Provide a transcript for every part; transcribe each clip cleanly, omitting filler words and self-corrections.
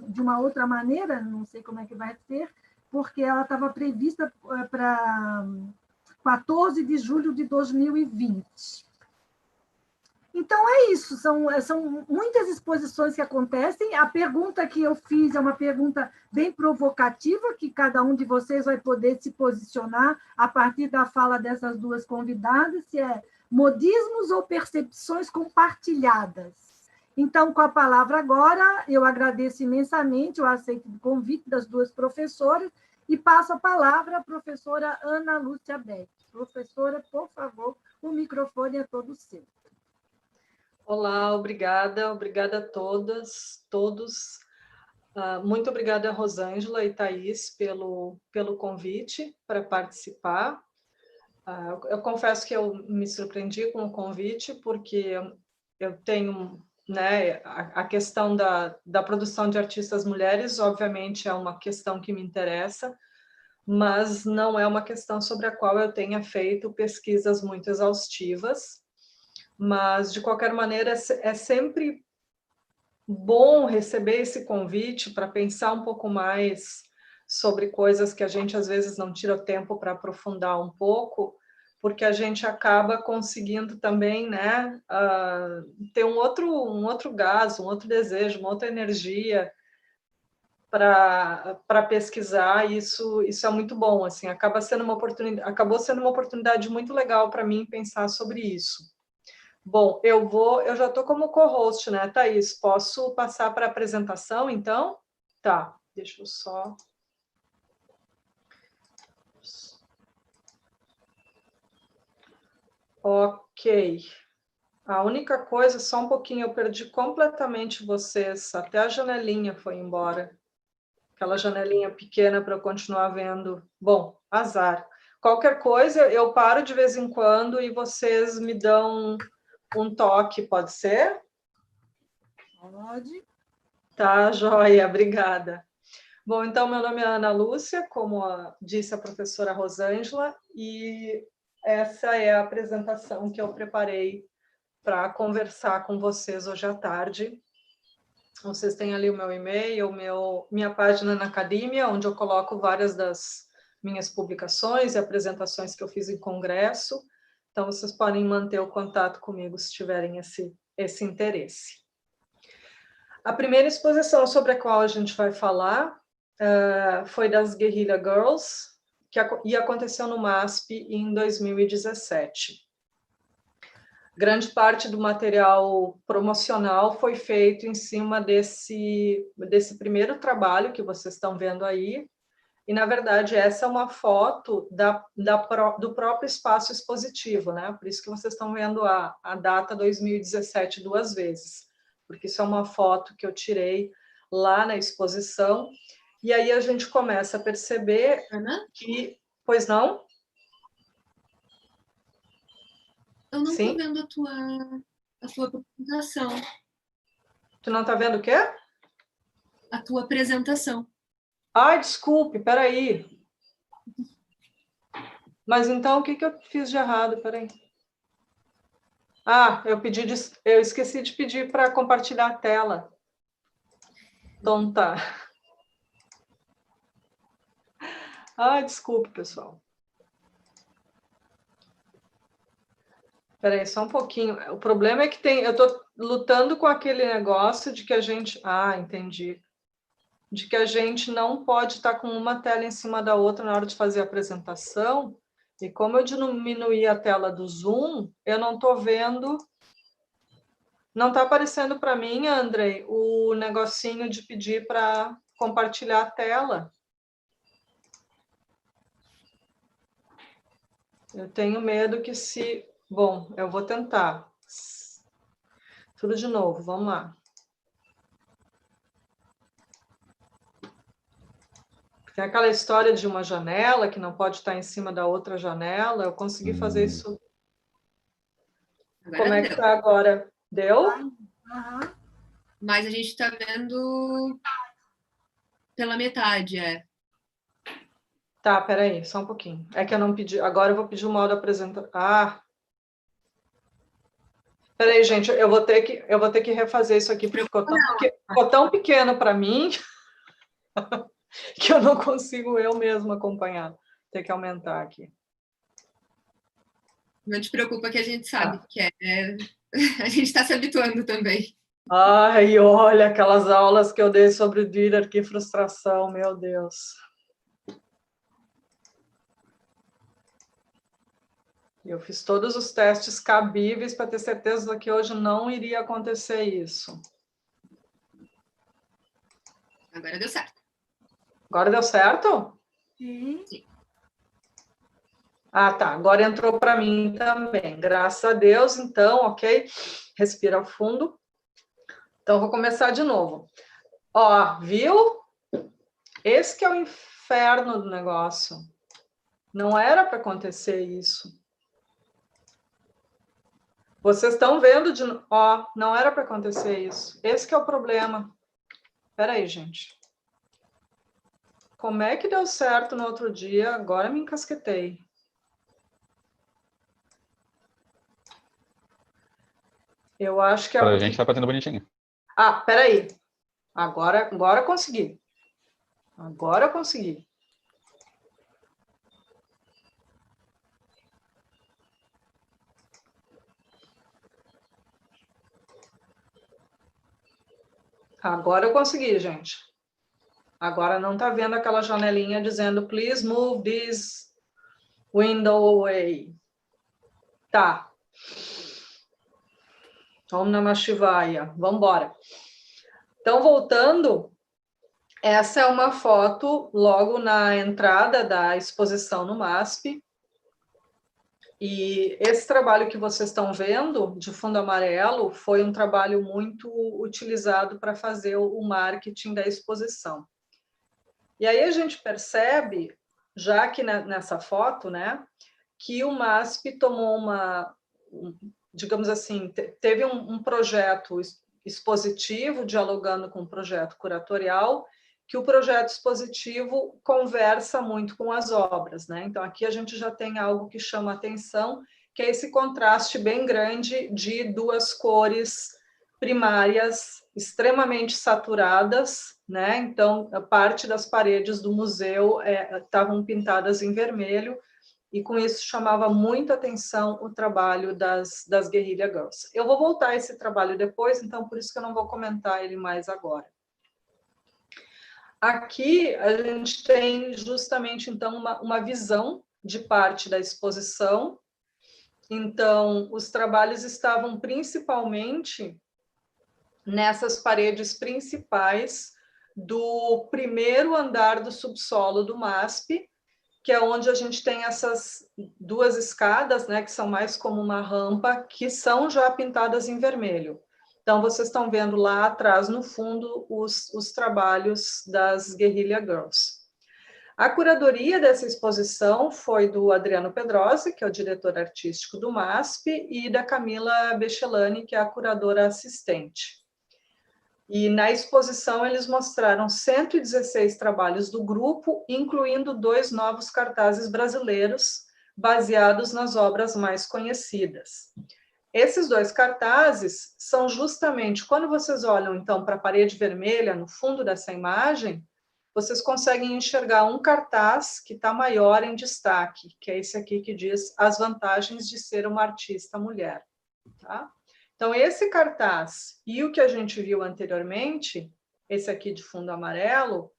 de uma outra maneira, não sei como é que vai ser, porque ela estava prevista para 14 de julho de 2020. Então, é isso, são muitas exposições que acontecem. A pergunta que eu fiz é uma pergunta bem provocativa, que cada um de vocês vai poder se posicionar a partir da fala dessas duas convidadas, se é modismos ou percepções compartilhadas. Então, com a palavra agora, eu agradeço imensamente o aceito do convite das duas professoras e passo a palavra à professora Ana Lúcia Beck. Professora, por favor, o microfone é todo seu. Olá, obrigada a todas, todos. Muito obrigada a Rosângela e Thaís pelo convite para participar. Eu confesso que eu me surpreendi com o convite, porque eu tenho, né, a questão da produção de artistas mulheres, obviamente, é uma questão que me interessa, mas não é uma questão sobre a qual eu tenha feito pesquisas muito exaustivas. Mas, de qualquer maneira, é sempre bom receber esse convite para pensar um pouco mais sobre coisas que a gente, às vezes, não tira tempo para aprofundar um pouco, porque a gente acaba conseguindo também, né, ter um outro gás, um outro desejo, uma outra energia para pesquisar. Isso é muito bom, assim, acabou sendo uma oportunidade muito legal para mim pensar sobre isso. Bom, eu já estou como co-host, né, Thaís? Posso passar para a apresentação, então? Tá, deixa eu só... Ok. A única coisa, só um pouquinho, eu perdi completamente vocês, até a janelinha foi embora. Aquela janelinha pequena para eu continuar vendo. Bom, azar. Qualquer coisa, eu paro de vez em quando e vocês me dão um toque, pode ser? Pode. Tá, joia, obrigada. Bom, então, meu nome é Ana Lúcia, como disse a professora Rosângela, e essa é a apresentação que eu preparei para conversar com vocês hoje à tarde. Vocês têm ali o meu e-mail, minha página na academia, onde eu coloco várias das minhas publicações e apresentações que eu fiz em congresso. Então, vocês podem manter o contato comigo se tiverem esse interesse. A primeira exposição sobre a qual a gente vai falar foi das Guerrilla Girls, e aconteceu no MASP em 2017. Grande parte do material promocional foi feito em cima desse primeiro trabalho que vocês estão vendo aí, e, na verdade, essa é uma foto do próprio espaço expositivo, né? Por isso que vocês estão vendo a data 2017 duas vezes, porque isso é uma foto que eu tirei lá na exposição, e aí a gente começa a perceber que... Pois não? Eu não estou vendo a tua apresentação. Tu não está vendo o quê? A tua apresentação. Ai, desculpe, peraí. Mas então, o que eu fiz de errado? Peraí. Eu esqueci de pedir para compartilhar a tela. Então tá. Desculpe, pessoal. Peraí, só um pouquinho. O problema é que eu estou lutando com aquele negócio de que a gente... entendi. De que a gente não pode estar com uma tela em cima da outra na hora de fazer a apresentação. E como eu diminuí a tela do Zoom, eu não estou vendo... Não está aparecendo para mim, Andrei, o negocinho de pedir para compartilhar a tela. Eu tenho medo que se... Bom, eu vou tentar. Tudo de novo, vamos lá. Tem aquela história de uma janela que não pode estar em cima da outra janela. Eu consegui fazer isso. Agora como é que está agora? Deu? Mas a gente está vendo pela metade, Tá, peraí, só um pouquinho. É que eu não pedi. Agora eu vou pedir o modo apresentação. Peraí, gente, eu vou ter que refazer isso aqui, porque ficou tão pequeno para mim que eu não consigo eu mesma acompanhar. Tem que aumentar aqui. Não te preocupa que a gente sabe que a gente está se habituando também. Ai, olha aquelas aulas que eu dei sobre o Diller, que frustração, meu Deus. Eu fiz todos os testes cabíveis para ter certeza que hoje não iria acontecer isso. Agora deu certo. Agora deu certo? Sim. Ah, tá. Agora entrou para mim também. Graças a Deus, então, ok? Respira fundo. Então, vou começar de novo. Ó, viu? Esse que é o inferno do negócio. Não era para acontecer isso. Vocês estão vendo de... Ó, não era para acontecer isso. Esse que é o problema. Espera aí, gente. Como é que deu certo no outro dia? Agora me encasquetei. Eu acho que... Pra gente tá fazendo bonitinho. Ah, peraí. Agora consegui. Agora consegui. Agora eu consegui, gente. Agora não tá vendo aquela janelinha dizendo please move this window away. Tá. Om Namah Shivaya. Vamos embora. Então, voltando, essa é uma foto logo na entrada da exposição no MASP. E esse trabalho que vocês estão vendo, de fundo amarelo, foi um trabalho muito utilizado para fazer o marketing da exposição. E aí a gente percebe, já que nessa foto, né, que o MASP tomou digamos assim, teve um projeto expositivo dialogando com um projeto curatorial, que o projeto expositivo conversa muito com as obras, né? Então, aqui a gente já tem algo que chama atenção, que é esse contraste bem grande de duas cores primárias extremamente saturadas, né? Então, a parte das paredes do museu estavam pintadas em vermelho, e com isso chamava muito atenção o trabalho das Guerrilla Girls. Eu vou voltar a esse trabalho depois, então por isso que eu não vou comentar ele mais agora. Aqui a gente tem justamente então uma visão de parte da exposição. Então, os trabalhos estavam principalmente nessas paredes principais do primeiro andar do subsolo do MASP, que é onde a gente tem essas duas escadas, né, que são mais como uma rampa, que são já pintadas em vermelho. Então, vocês estão vendo lá atrás, no fundo, os trabalhos das Guerrilla Girls. A curadoria dessa exposição foi do Adriano Pedrosi, que é o diretor artístico do MASP, e da Camila Bechelani, que é a curadora assistente. E na exposição eles mostraram 116 trabalhos do grupo, incluindo 2 novos cartazes brasileiros, baseados nas obras mais conhecidas. Esses 2 cartazes são justamente, quando vocês olham então para a parede vermelha, no fundo dessa imagem, vocês conseguem enxergar um cartaz que está maior em destaque, que é esse aqui que diz as vantagens de ser uma artista mulher. Tá? Então, esse cartaz e o que a gente viu anteriormente, esse aqui de fundo amarelo,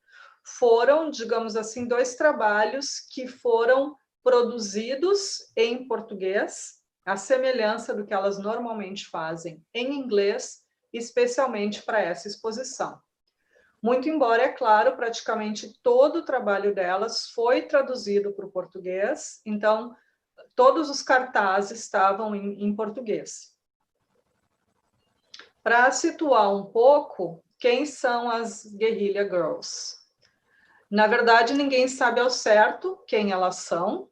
foram, digamos assim, 2 trabalhos que foram produzidos em português, à semelhança do que elas normalmente fazem em inglês, especialmente para essa exposição. Muito embora, é claro, praticamente todo o trabalho delas foi traduzido para o português, então todos os cartazes estavam em português. Para situar um pouco, quem são as Guerrilla Girls? Na verdade, ninguém sabe ao certo quem elas são.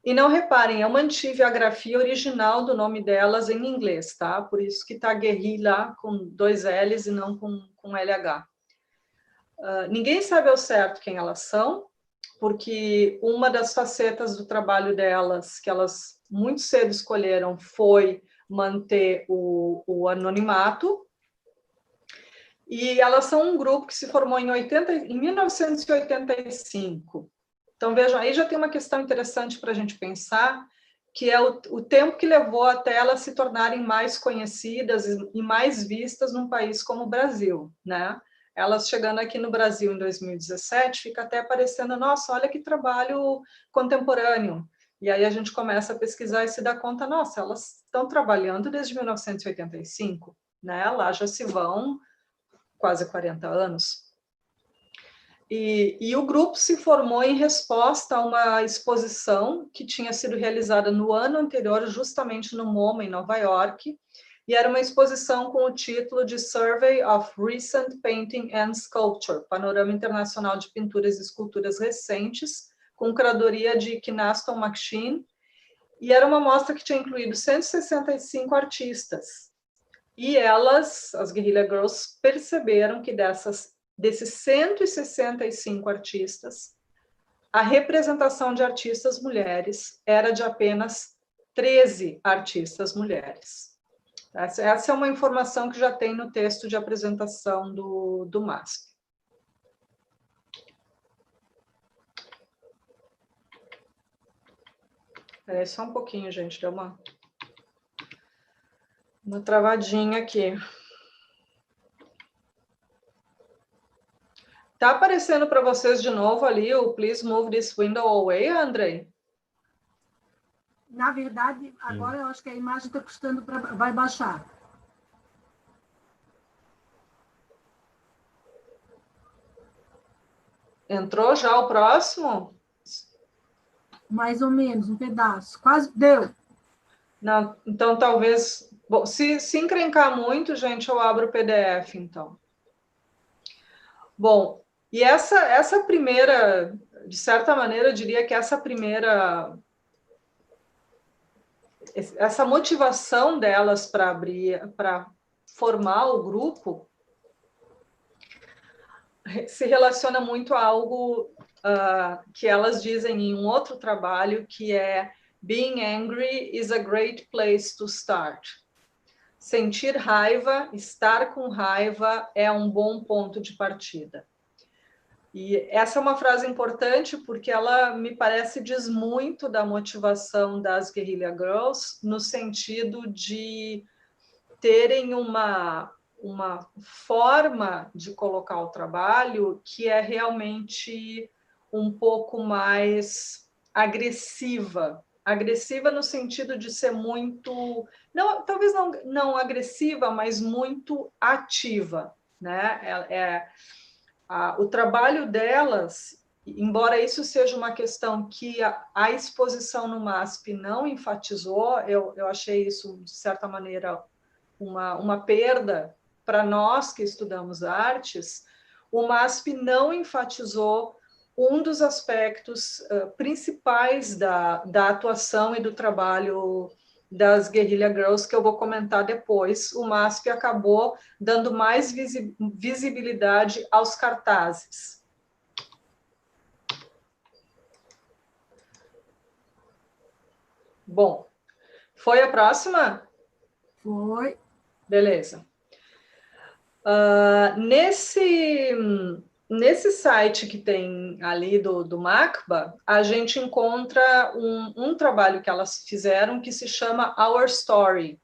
E não reparem, eu mantive a grafia original do nome delas em inglês, tá? Por isso que está Guerrilla com 2 L's e não com LH. Ninguém sabe ao certo quem elas são, porque uma das facetas do trabalho delas, que elas muito cedo escolheram, foi manter o anonimato. E elas são um grupo que se formou em 1985. Então, vejam, aí já tem uma questão interessante para a gente pensar, que é o tempo que levou até elas se tornarem mais conhecidas e mais vistas num país como o Brasil, né? Elas chegando aqui no Brasil em 2017, fica até parecendo, nossa, olha que trabalho contemporâneo. E aí a gente começa a pesquisar e se dá conta, nossa, elas estão trabalhando desde 1985, né? Lá já se vão quase 40 anos. E o grupo se formou em resposta a uma exposição que tinha sido realizada no ano anterior, justamente no MoMA, em Nova York, e era uma exposição com o título de Survey of Recent Painting and Sculpture, Panorama Internacional de Pinturas e Esculturas Recentes, com curadoria de Kynaston McShane, e era uma mostra que tinha incluído 165 artistas. E elas, as Guerrilla Girls, perceberam que desses 165 artistas, a representação de artistas mulheres era de apenas 13 artistas mulheres. Essa é uma informação que já tem no texto de apresentação do MASP. Espera só um pouquinho, gente, deu uma travadinha aqui. Tá aparecendo para vocês de novo ali o Please Move This Window Away, Andrei? Na verdade, agora eu acho que a imagem está custando para... Vai baixar. Entrou já o próximo? Mais ou menos, um pedaço. Quase deu. Não, então, talvez... Bom, se encrencar muito, gente, eu abro o PDF, então. Bom, e essa primeira... De certa maneira, eu diria que essa primeira... Essa motivação delas para abrir, para formar o grupo, se relaciona muito a algo que elas dizem em um outro trabalho, que é Being angry is a great place to start. Sentir raiva, estar com raiva é um bom ponto de partida. E essa é uma frase importante porque ela me parece diz muito da motivação das Guerrilla Girls no sentido de terem uma forma de colocar o trabalho que é realmente um pouco mais agressiva. Agressiva no sentido de ser muito... Não, talvez não agressiva, mas muito ativa, né? O trabalho delas, embora isso seja uma questão que a exposição no MASP não enfatizou, eu achei isso, de certa maneira, uma perda para nós que estudamos artes. O MASP não enfatizou um dos aspectos principais da atuação e do trabalho das Guerrilla Girls, que eu vou comentar depois. O MASP acabou dando mais visibilidade aos cartazes. Bom, foi a próxima? Foi. Beleza. Nesse site que tem ali do MACBA, a gente encontra um trabalho que elas fizeram que se chama Our Story.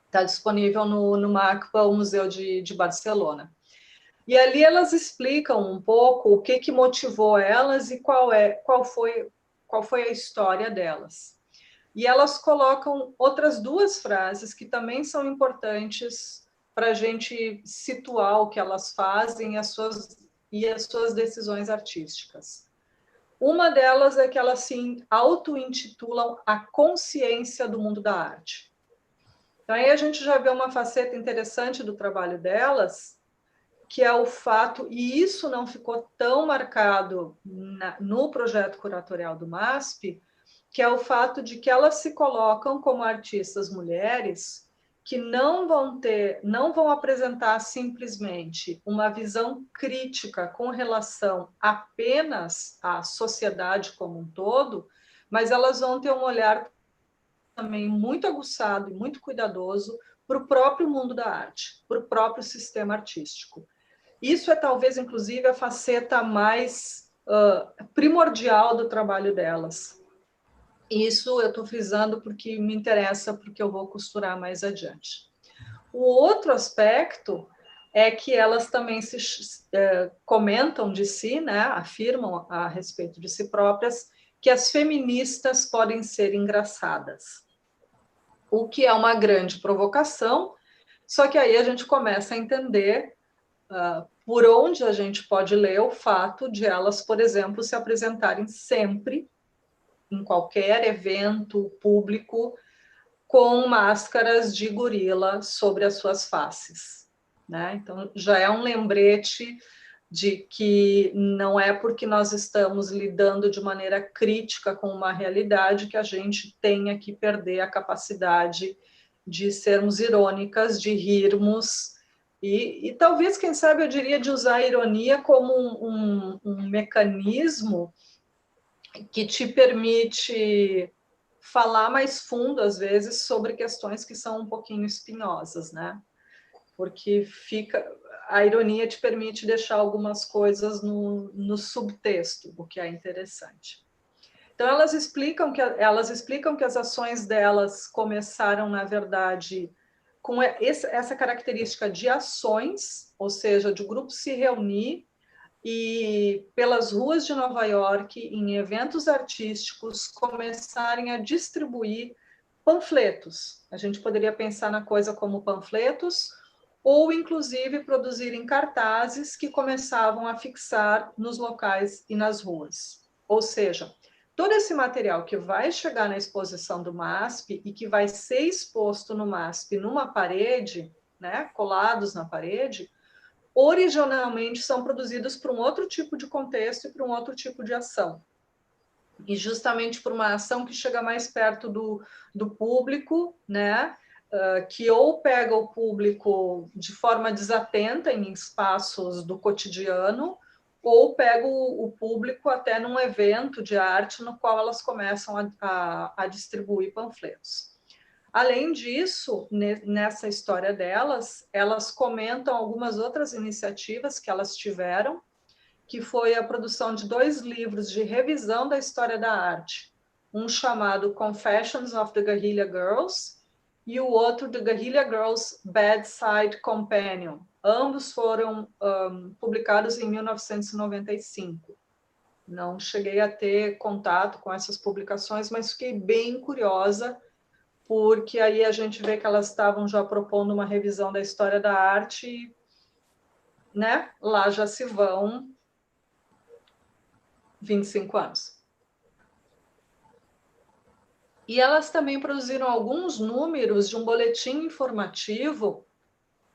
Está disponível no MACBA, o Museu de Barcelona. E ali elas explicam um pouco o que motivou elas e qual foi a história delas. E elas colocam outras duas frases que também são importantes para a gente situar o que elas fazem e as suas decisões artísticas. Uma delas é que elas se auto-intitulam a consciência do mundo da arte. Então, aí a gente já vê uma faceta interessante do trabalho delas, que é o fato, e isso não ficou tão marcado no projeto curatorial do MASP, que é o fato de que elas se colocam como artistas mulheres que não vão apresentar simplesmente uma visão crítica com relação apenas à sociedade como um todo, mas elas vão ter um olhar também muito aguçado e muito cuidadoso para o próprio mundo da arte, para o próprio sistema artístico. Isso é talvez, inclusive, a faceta mais primordial do trabalho delas. Isso eu estou frisando porque me interessa, porque eu vou costurar mais adiante. O outro aspecto é que elas também comentam de si, né, afirmam a respeito de si próprias, que as feministas podem ser engraçadas, o que é uma grande provocação, só que aí a gente começa a entender por onde a gente pode ler o fato de elas, por exemplo, se apresentarem sempre, em qualquer evento público, com máscaras de gorila sobre as suas faces, né? Então, já é um lembrete de que não é porque nós estamos lidando de maneira crítica com uma realidade que a gente tenha que perder a capacidade de sermos irônicas, de rirmos, e talvez, quem sabe, eu diria de usar a ironia como um mecanismo que te permite falar mais fundo, às vezes, sobre questões que são um pouquinho espinhosas, né? Porque a ironia te permite deixar algumas coisas no subtexto, o que é interessante. Então, elas explicam que as ações delas começaram, na verdade, com essa característica de ações, ou seja, de o grupo se reunir e pelas ruas de Nova York, em eventos artísticos, começarem a distribuir panfletos. A gente poderia pensar na coisa como panfletos, ou inclusive produzirem cartazes que começavam a fixar nos locais e nas ruas. Ou seja, todo esse material que vai chegar na exposição do MASP e que vai ser exposto no MASP numa parede, né, colados na parede, originalmente são produzidos para um outro tipo de contexto e para um outro tipo de ação. E justamente por uma ação que chega mais perto do público, né? Que ou pega o público de forma desatenta em espaços do cotidiano, ou pega o público até num evento de arte no qual elas começam a distribuir panfletos. Além disso, nessa história delas, elas comentam algumas outras iniciativas que elas tiveram, que foi a produção de 2 livros de revisão da história da arte, um chamado Confessions of the Guerrilla Girls e o outro The Guerrilla Girls Bedside Companion. Ambos foram publicados em 1995. Não cheguei a ter contato com essas publicações, mas fiquei bem curiosa, porque aí a gente vê que elas estavam já propondo uma revisão da história da arte, né? Lá já se vão 25 anos. E elas também produziram alguns números de um boletim informativo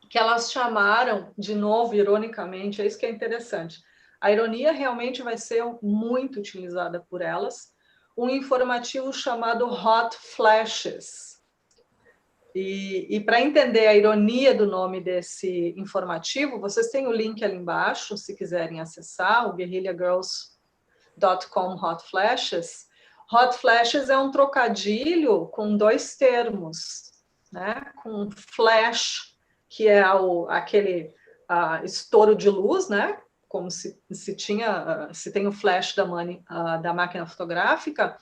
que elas chamaram, de novo, ironicamente, é isso que é interessante. A ironia realmente vai ser muito utilizada por elas, um informativo chamado Hot Flashes. E para entender a ironia do nome desse informativo, vocês têm o link ali embaixo, se quiserem acessar, o guerrillagirls.com Hot Flashes. Hot Flashes é um trocadilho com 2 termos, né? Com flash, que é aquele estouro de luz, né? Como se tem o flash da máquina fotográfica,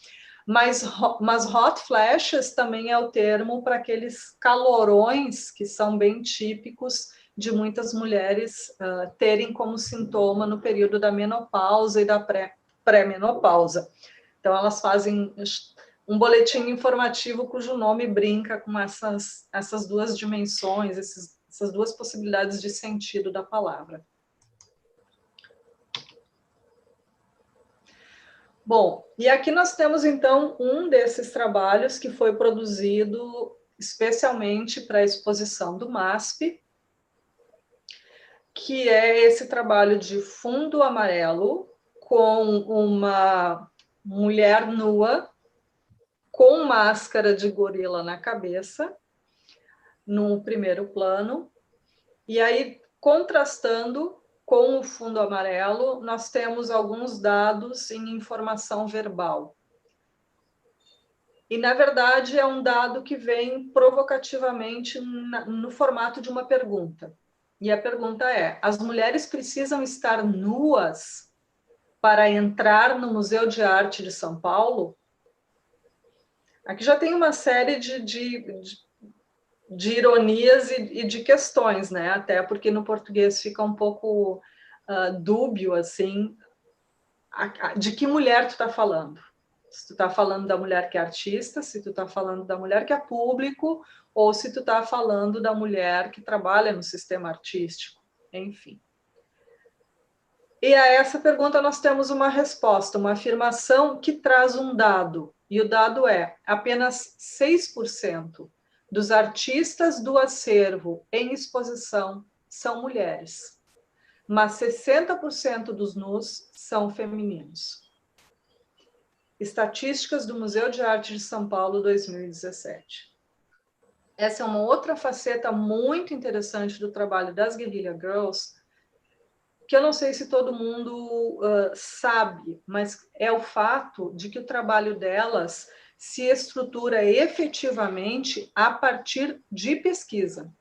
mas hot flashes também é o termo para aqueles calorões que são bem típicos de muitas mulheres terem como sintoma no período da menopausa e da pré-menopausa. Então, elas fazem um boletim informativo cujo nome brinca com essas 2 dimensões, essas 2 possibilidades de sentido da palavra. Bom, e aqui nós temos, então, um desses trabalhos que foi produzido especialmente para a exposição do MASP, que é esse trabalho de fundo amarelo com uma mulher nua com máscara de gorila na cabeça, no primeiro plano, e aí, contrastando com o fundo amarelo, nós temos alguns dados em informação verbal. E, na verdade, é um dado que vem provocativamente no formato de uma pergunta. E a pergunta é: as mulheres precisam estar nuas para entrar no Museu de Arte de São Paulo? Aqui já tem uma série de ironias e de questões, né? Até porque no português fica um pouco dúbio, assim, de que mulher tu está falando. Se tu está falando da mulher que é artista, se tu está falando da mulher que é público, ou se tu está falando da mulher que trabalha no sistema artístico, enfim. E a essa pergunta nós temos uma resposta, uma afirmação que traz um dado, e o dado é: apenas 6% dos artistas do acervo em exposição são mulheres, mas 60% dos nus são femininos. Estatísticas do Museu de Arte de São Paulo, 2017. Essa é uma outra faceta muito interessante do trabalho das Guerrilla Girls, que eu não sei se todo mundo sabe, mas é o fato de que o trabalho delas se estrutura efetivamente a partir de pesquisa.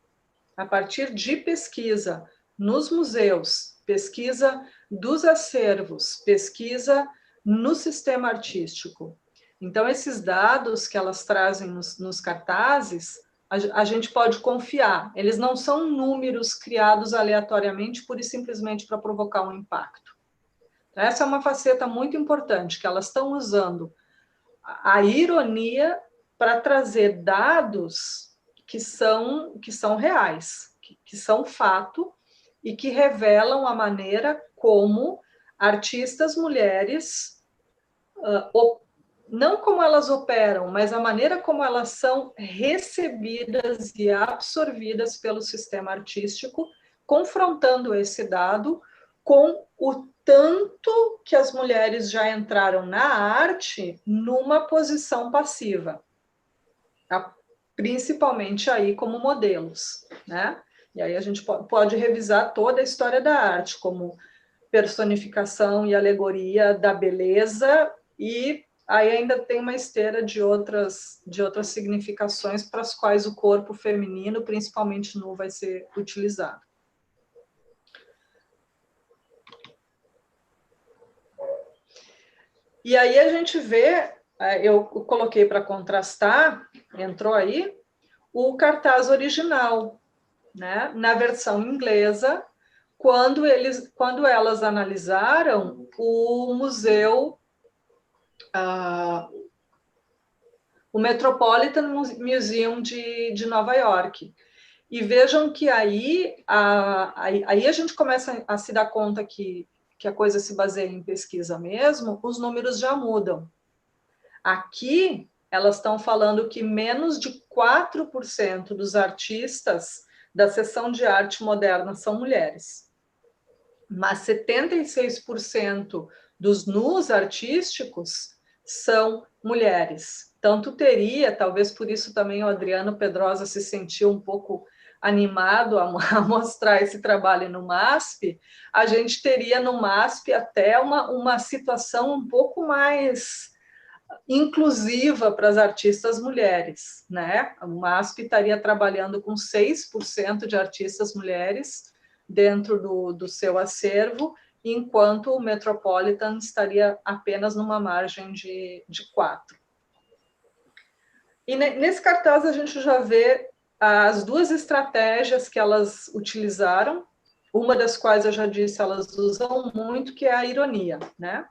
A partir de pesquisa nos museus, pesquisa dos acervos, pesquisa no sistema artístico. Então, esses dados que elas trazem nos cartazes, a gente pode confiar. Eles não são números criados aleatoriamente, pura e simplesmente para provocar um impacto. Essa é uma faceta muito importante, que elas estão usando a ironia para trazer dados que são reais, que são fato e que revelam a maneira como artistas mulheres, não como elas operam, mas a maneira como elas são recebidas e absorvidas pelo sistema artístico, confrontando esse dado com o tanto que as mulheres já entraram na arte numa posição passiva, principalmente aí como modelos, né? E aí a gente pode revisar toda a história da arte como personificação e alegoria da beleza, e aí ainda tem uma esteira de outras significações para as quais o corpo feminino, principalmente nu, vai ser utilizado. E aí a gente vê, eu coloquei para contrastar, entrou aí, o cartaz original, né? Na versão inglesa, quando elas analisaram o museu, o Metropolitan Museum de Nova York. E vejam que aí a gente começa a se dar conta que a coisa se baseia em pesquisa mesmo, os números já mudam. Aqui, elas estão falando que menos de 4% dos artistas da seção de arte moderna são mulheres, mas 76% dos nus artísticos são mulheres. Tanto teria, talvez por isso também o Adriano Pedrosa se sentiu um pouco animado a mostrar esse trabalho no MASP, a gente teria no MASP até uma situação um pouco mais inclusiva para as artistas mulheres, né? O MASP estaria trabalhando com 6% de artistas mulheres dentro do seu acervo, enquanto o Metropolitan estaria apenas numa margem de 4%. E nesse cartaz a gente já vê as duas estratégias que elas utilizaram, uma das quais eu já disse, elas usam muito, que é a ironia, né?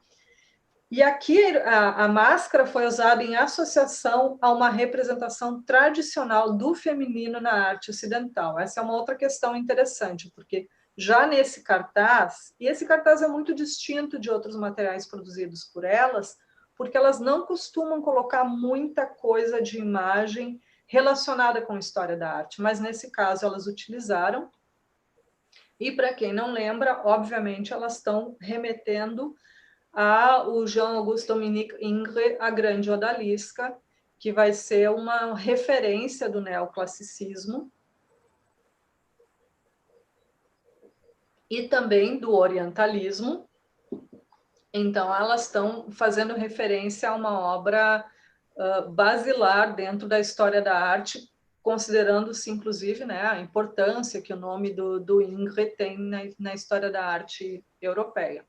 E aqui a máscara foi usada em associação a uma representação tradicional do feminino na arte ocidental. Essa é uma outra questão interessante, porque já nesse cartaz, e esse cartaz é muito distinto de outros materiais produzidos por elas, porque elas não costumam colocar muita coisa de imagem relacionada com a história da arte, mas nesse caso elas utilizaram. E para quem não lembra, obviamente elas estão remetendo o Jean-Auguste Dominique Ingres, a grande odalisca, que vai ser uma referência do neoclassicismo e também do orientalismo. Então, elas estão fazendo referência a uma obra basilar dentro da história da arte, considerando-se, inclusive, né, a importância que o nome do Ingres tem na história da arte europeia.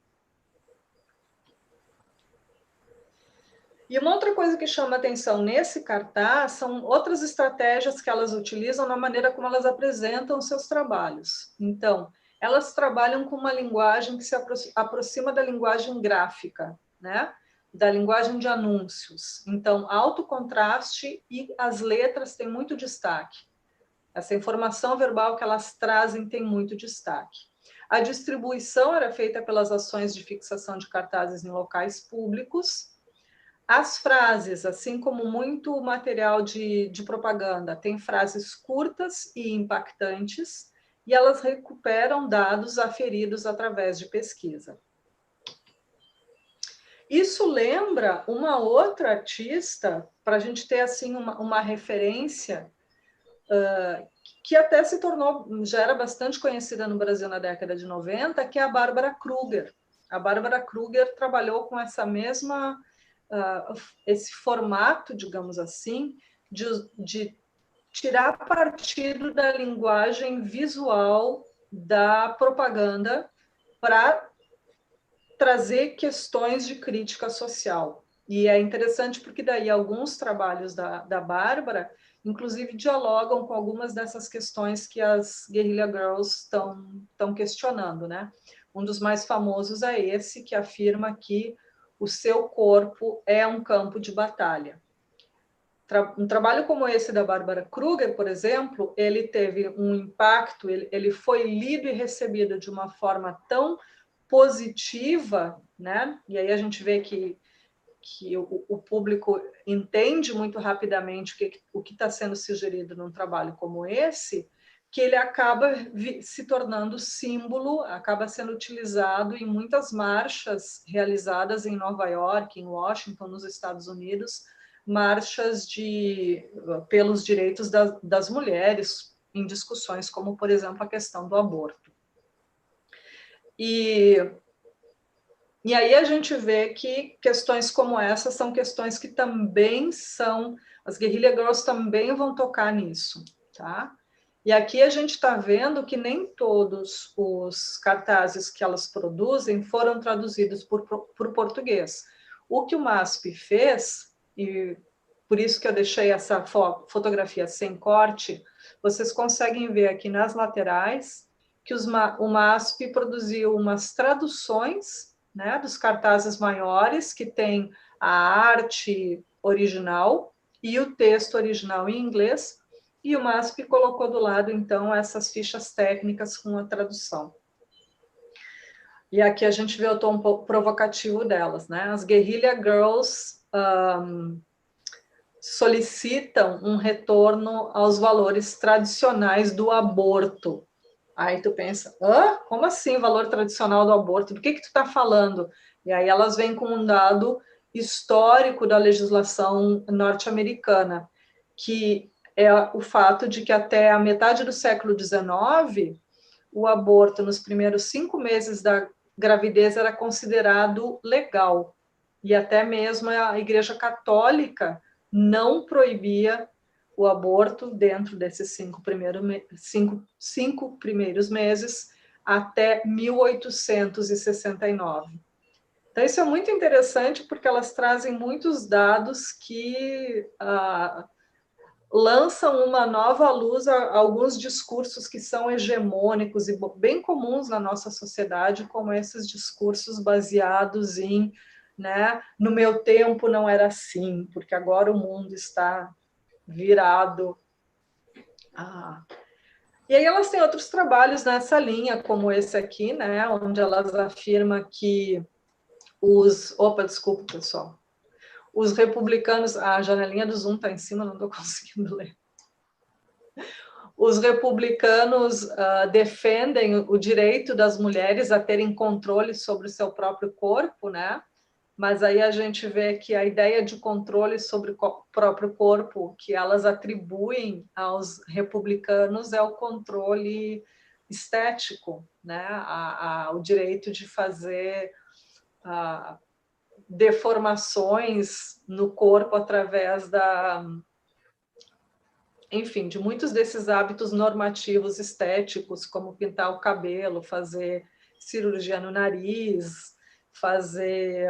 E uma outra coisa que chama atenção nesse cartaz são outras estratégias que elas utilizam na maneira como elas apresentam seus trabalhos. Então, elas trabalham com uma linguagem que se aproxima da linguagem gráfica, né? Da linguagem de anúncios. Então, alto contraste e as letras têm muito destaque. Essa informação verbal que elas trazem tem muito destaque. A distribuição era feita pelas ações de fixação de cartazes em locais públicos. As frases, assim como muito material de propaganda, tem frases curtas e impactantes, e elas recuperam dados aferidos através de pesquisa. Isso lembra uma outra artista, para a gente ter assim uma referência, que até se tornou, já era bastante conhecida no Brasil na década de 90, que é a Bárbara Kruger. A Bárbara Kruger trabalhou com essa mesma... esse formato, digamos assim, de tirar partido da linguagem visual da propaganda para trazer questões de crítica social. E é interessante porque daí alguns trabalhos da Bárbara, inclusive, dialogam com algumas dessas questões que as Guerrilla Girls estão questionando, né? Um dos mais famosos é esse, que afirma que o seu corpo é um campo de batalha. Um trabalho como esse da Bárbara Kruger, por exemplo, ele teve um impacto, ele foi lido e recebido de uma forma tão positiva, né? E aí a gente vê que o público entende muito rapidamente o que está sendo sugerido num trabalho como esse, que ele acaba se tornando símbolo, acaba sendo utilizado em muitas marchas realizadas em Nova York, em Washington, nos Estados Unidos, marchas pelos direitos das mulheres, em discussões como, por exemplo, a questão do aborto. E aí a gente vê que questões como essa são questões que também são... As Guerrilla Girls também vão tocar nisso, tá? E aqui a gente está vendo que nem todos os cartazes que elas produzem foram traduzidos por português. O que o MASP fez, e por isso que eu deixei essa fotografia sem corte, vocês conseguem ver aqui nas laterais que o MASP produziu umas traduções, né, dos cartazes maiores, que tem a arte original e o texto original em inglês, e o MASP colocou do lado, então, essas fichas técnicas com a tradução. E aqui a gente vê o tom provocativo delas, né? As Guerrilla Girls solicitam um retorno aos valores tradicionais do aborto. Aí tu pensa, como assim valor tradicional do aborto? Do que tu está falando? E aí elas vêm com um dado histórico da legislação norte-americana, que é o fato de que até a metade do século XIX, o aborto nos primeiros 5 meses da gravidez era considerado legal. E até mesmo a Igreja Católica não proibia o aborto dentro desses 5 primeiros meses até 1869. Então, isso é muito interessante porque elas trazem muitos dados que lançam uma nova luz a alguns discursos que são hegemônicos e bem comuns na nossa sociedade, como esses discursos baseados em, né, no meu tempo não era assim, porque agora o mundo está virado. E aí elas têm outros trabalhos nessa linha, como esse aqui, né, onde elas afirmam que desculpa, pessoal. Os republicanos... A janelinha do Zoom está em cima, não estou conseguindo ler. Os republicanos defendem o direito das mulheres a terem controle sobre o seu próprio corpo, né? Mas aí a gente vê que a ideia de controle sobre o próprio corpo que elas atribuem aos republicanos é o controle estético, né? O direito de fazer deformações no corpo através enfim, de muitos desses hábitos normativos estéticos, como pintar o cabelo, fazer cirurgia no nariz, fazer...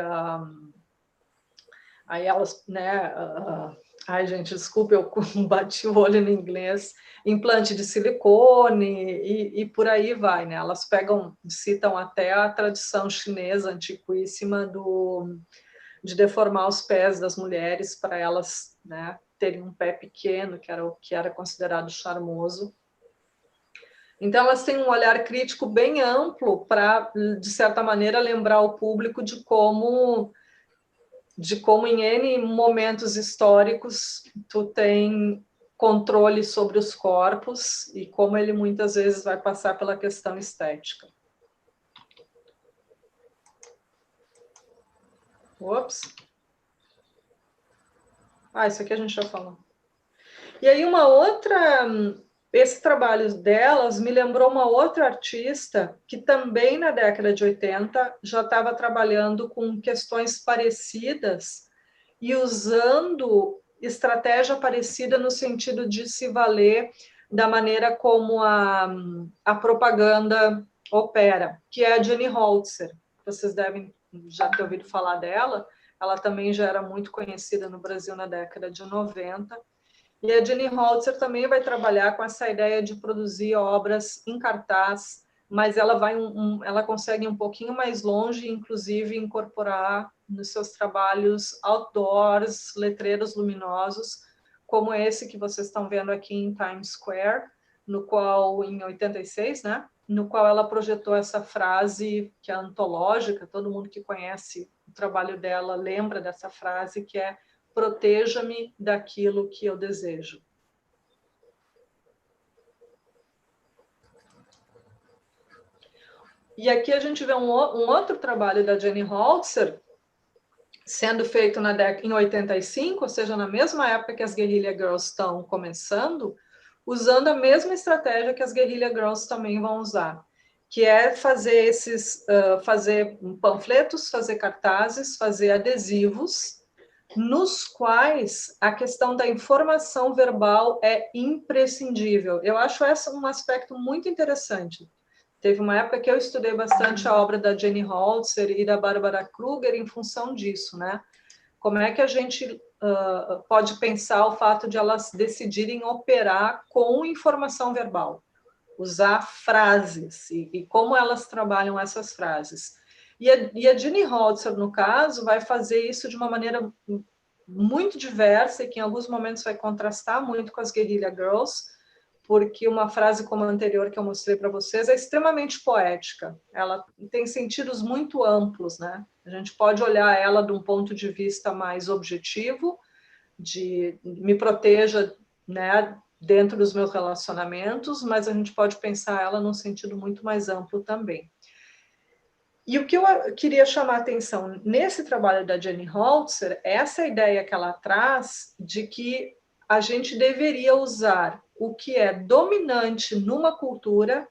aí elas, né... ai, gente, desculpa, eu bati o olho no inglês. Implante de silicone e por aí vai, né? Elas citam até a tradição chinesa antiquíssima de deformar os pés das mulheres para elas, né, terem um pé pequeno, que era o que era considerado charmoso. Então, elas têm um olhar crítico bem amplo para, de certa maneira, lembrar o público de como em N momentos históricos tu tem controle sobre os corpos e como ele muitas vezes vai passar pela questão estética. Ops. Isso aqui a gente já falou. E aí esse trabalho delas me lembrou uma outra artista que também na década de 80 já estava trabalhando com questões parecidas e usando estratégia parecida no sentido de se valer da maneira como a propaganda opera, que é a Jenny Holzer. Vocês devem já ter ouvido falar dela. Ela também já era muito conhecida no Brasil na década de 90. E a Jenny Holzer também vai trabalhar com essa ideia de produzir obras em cartaz, mas ela ela consegue ir um pouquinho mais longe, inclusive incorporar nos seus trabalhos outdoors, letreiros luminosos, como esse que vocês estão vendo aqui em Times Square, no qual, em 86, né? No qual ela projetou essa frase que é antológica, todo mundo que conhece o trabalho dela lembra dessa frase, que é: proteja-me daquilo que eu desejo. E aqui a gente vê um outro trabalho da Jenny Holzer sendo feito em 85, ou seja, na mesma época que as Guerrilla Girls estão começando, usando a mesma estratégia que as Guerrilla Girls também vão usar, que é fazer fazer panfletos, fazer cartazes, fazer adesivos, nos quais a questão da informação verbal é imprescindível. Eu acho esse um aspecto muito interessante. Teve uma época que eu estudei bastante a obra da Jenny Holzer e da Barbara Kruger em função disso, né? Como é que a gente pode pensar o fato de elas decidirem operar com informação verbal, usar frases e como elas trabalham essas frases. E a Jenny Holzer, no caso, vai fazer isso de uma maneira muito diversa e que em alguns momentos vai contrastar muito com as Guerrilla Girls, porque uma frase como a anterior que eu mostrei para vocês é extremamente poética. Ela tem sentidos muito amplos, né? A gente pode olhar ela de um ponto de vista mais objetivo, de me proteja, né, dentro dos meus relacionamentos, mas a gente pode pensar ela num sentido muito mais amplo também. E o que eu queria chamar a atenção nesse trabalho da Jenny Holzer é essa ideia que ela traz de que a gente deveria usar o que é dominante numa cultura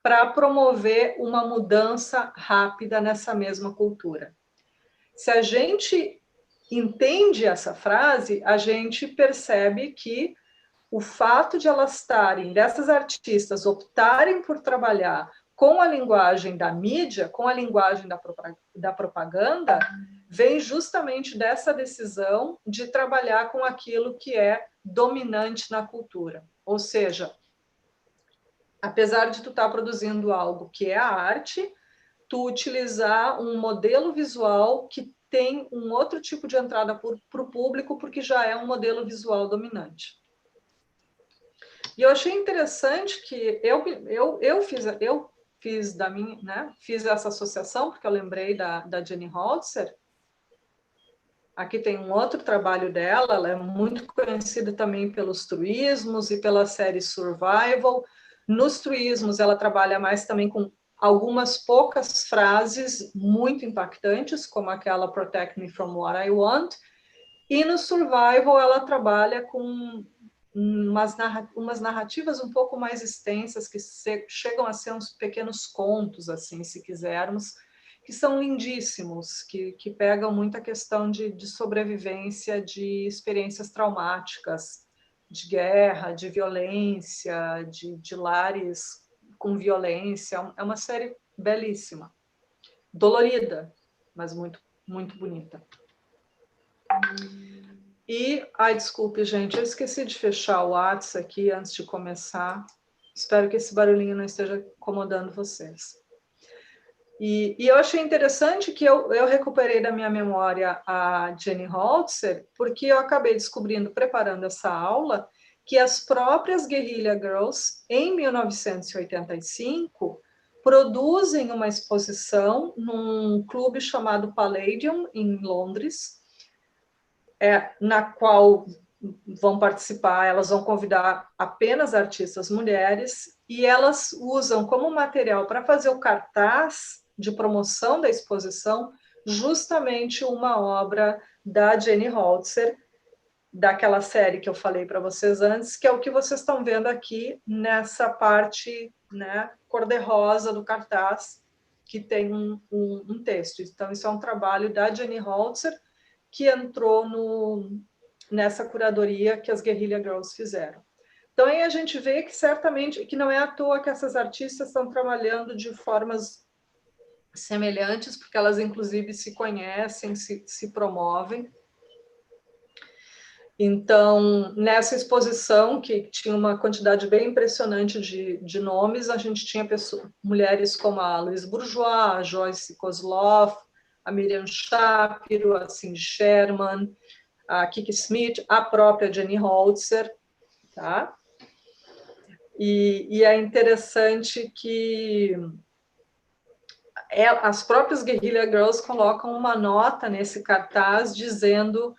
para promover uma mudança rápida nessa mesma cultura. Se a gente entende essa frase, a gente percebe que o fato de elas estarem, dessas artistas, optarem por trabalhar com a linguagem da mídia, com a linguagem da propaganda, vem justamente dessa decisão de trabalhar com aquilo que é dominante na cultura. Ou seja, apesar de tu estar produzindo algo que é a arte, tu utilizar um modelo visual que tem um outro tipo de entrada para o público, porque já é um modelo visual dominante. E eu achei interessante que eu fiz da minha, né, fiz essa associação, porque eu lembrei da Jenny Holzer. Aqui tem um outro trabalho dela, ela é muito conhecida também pelos truísmos e pela série Survival. Nos truísmos, ela trabalha mais também com algumas poucas frases muito impactantes, como aquela Protect Me From What I Want. E no Survival, ela trabalha com umas narrativas um pouco mais extensas, que chegam a ser uns pequenos contos, assim, se quisermos, que são lindíssimos, que pegam muito a questão de sobrevivência de experiências traumáticas, de guerra, de violência, de lares com violência. É uma série belíssima, dolorida, mas muito, muito bonita. E, ai, desculpe, gente, eu esqueci de fechar o WhatsApp aqui antes de começar. Espero que esse barulhinho não esteja incomodando vocês. E eu achei interessante que eu recuperei da minha memória a Jenny Holzer, porque eu acabei descobrindo, preparando essa aula, que as próprias Guerrilla Girls, em 1985, produzem uma exposição num clube chamado Palladium, em Londres, na qual vão participar, elas vão convidar apenas artistas mulheres, e elas usam como material para fazer o cartaz de promoção da exposição justamente uma obra da Jenny Holzer, daquela série que eu falei para vocês antes, que é o que vocês estão vendo aqui nessa parte, né, cor-de-rosa do cartaz, que tem um texto. Então, isso é um trabalho da Jenny Holzer, que entrou nessa curadoria que as Guerrilla Girls fizeram. Então, aí a gente vê que certamente, que não é à toa que essas artistas estão trabalhando de formas semelhantes, porque elas, inclusive, se conhecem, se promovem. Então, nessa exposição, que tinha uma quantidade bem impressionante de nomes, a gente tinha mulheres como a Louise Bourgeois, a Joyce Kozloff, a Miriam Shapiro, a Cindy Sherman, a Kiki Smith, a própria Jenny Holzer, tá? E é interessante que as próprias Guerrilla Girls colocam uma nota nesse cartaz dizendo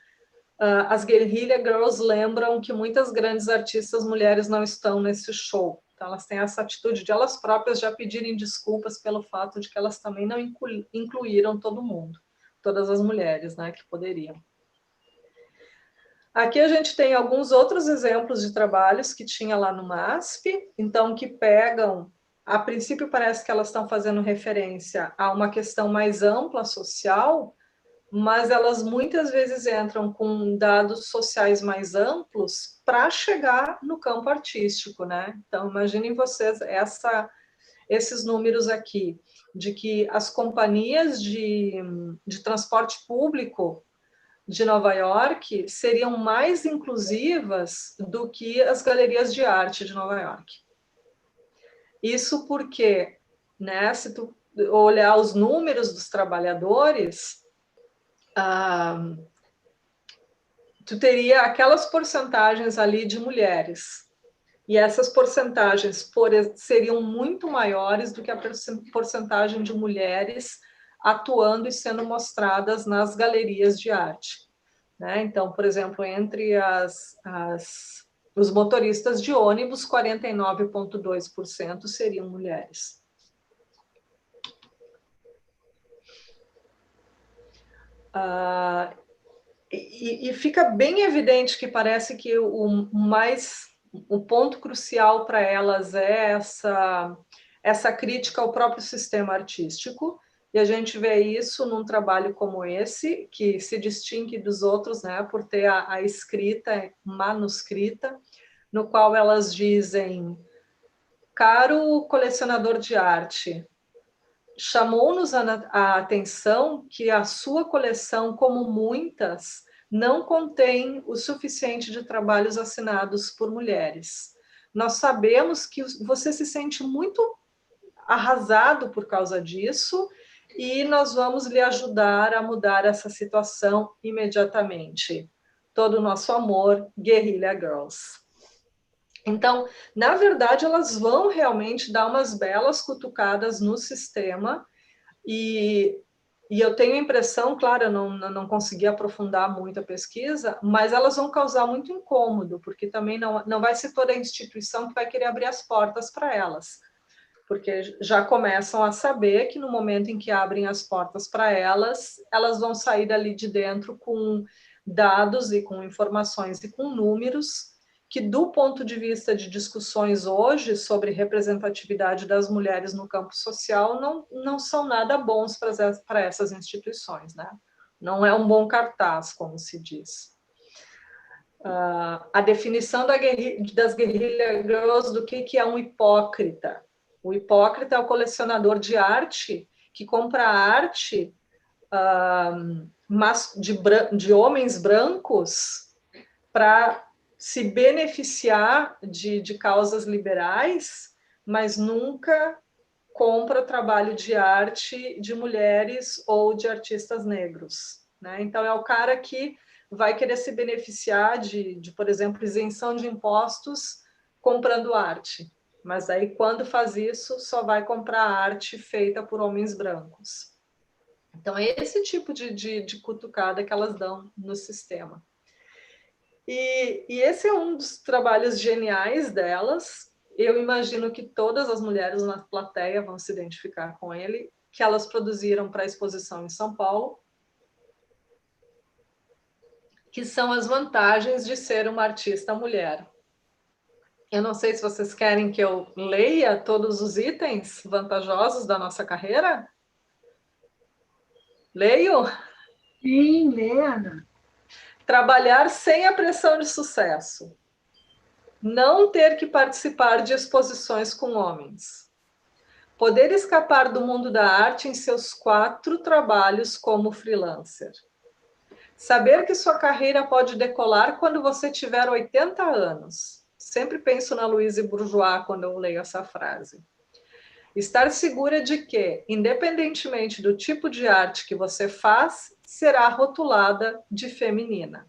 as Guerrilla Girls lembram que muitas grandes artistas mulheres não estão nesse show. Então, elas têm essa atitude de elas próprias já pedirem desculpas pelo fato de que elas também não incluíram todo mundo, todas as mulheres, né, que poderiam. Aqui a gente tem alguns outros exemplos de trabalhos que tinha lá no MASP, então que pegam, a princípio parece que elas estão fazendo referência a uma questão mais ampla social, mas elas muitas vezes entram com dados sociais mais amplos para chegar no campo artístico, né? Então, imaginem vocês esses números aqui, de que as companhias de transporte público de Nova York seriam mais inclusivas do que as galerias de arte de Nova York. Isso porque, né, se tu olhar os números dos trabalhadores, tu teria aquelas porcentagens ali de mulheres. E essas porcentagens seriam muito maiores do que a porcentagem de mulheres atuando e sendo mostradas nas galerias de arte. Né? Então, por exemplo, entre os motoristas de ônibus, 49,2% seriam mulheres. E fica bem evidente que parece que o ponto crucial para elas é essa crítica ao próprio sistema artístico, e a gente vê isso num trabalho como esse, que se distingue dos outros, né, por ter a escrita manuscrita, no qual elas dizem: caro colecionador de arte, chamou-nos a atenção que a sua coleção, como muitas, não contém o suficiente de trabalhos assinados por mulheres. Nós sabemos que você se sente muito arrasado por causa disso e nós vamos lhe ajudar a mudar essa situação imediatamente. Todo o nosso amor, Guerrilla Girls. Então, na verdade, elas vão realmente dar umas belas cutucadas no sistema e eu tenho a impressão, claro, eu não consegui aprofundar muito a pesquisa, mas elas vão causar muito incômodo, porque também não vai ser toda a instituição que vai querer abrir as portas para elas, porque já começam a saber que no momento em que abrem as portas para elas, elas vão sair dali de dentro com dados e com informações e com números que, do ponto de vista de discussões hoje sobre representatividade das mulheres no campo social, não são nada bons para essas instituições, né? Não é um bom cartaz, como se diz. A definição das guerrilha girls do que é um hipócrita. O hipócrita é o colecionador de arte que compra arte de homens brancos para se beneficiar de causas liberais, mas nunca compra trabalho de arte de mulheres ou de artistas negros, né? Então, é o cara que vai querer se beneficiar por exemplo, isenção de impostos comprando arte. Mas aí, quando faz isso, só vai comprar arte feita por homens brancos. Então, é esse tipo de cutucada que elas dão no sistema. E esse é um dos trabalhos geniais delas. Eu imagino que todas as mulheres na plateia vão se identificar com ele, que elas produziram para a exposição em São Paulo, que são as vantagens de ser uma artista mulher. Eu não sei se vocês querem que eu leia todos os itens vantajosos da nossa carreira. Leio? Sim, Lena. Trabalhar sem a pressão de sucesso. Não ter que participar de exposições com homens. Poder escapar do mundo da arte em seus 4 trabalhos como freelancer. Saber que sua carreira pode decolar quando você tiver 80 anos. Sempre penso na Louise Bourgeois quando eu leio essa frase. Estar segura de que, independentemente do tipo de arte que você faz, será rotulada de feminina.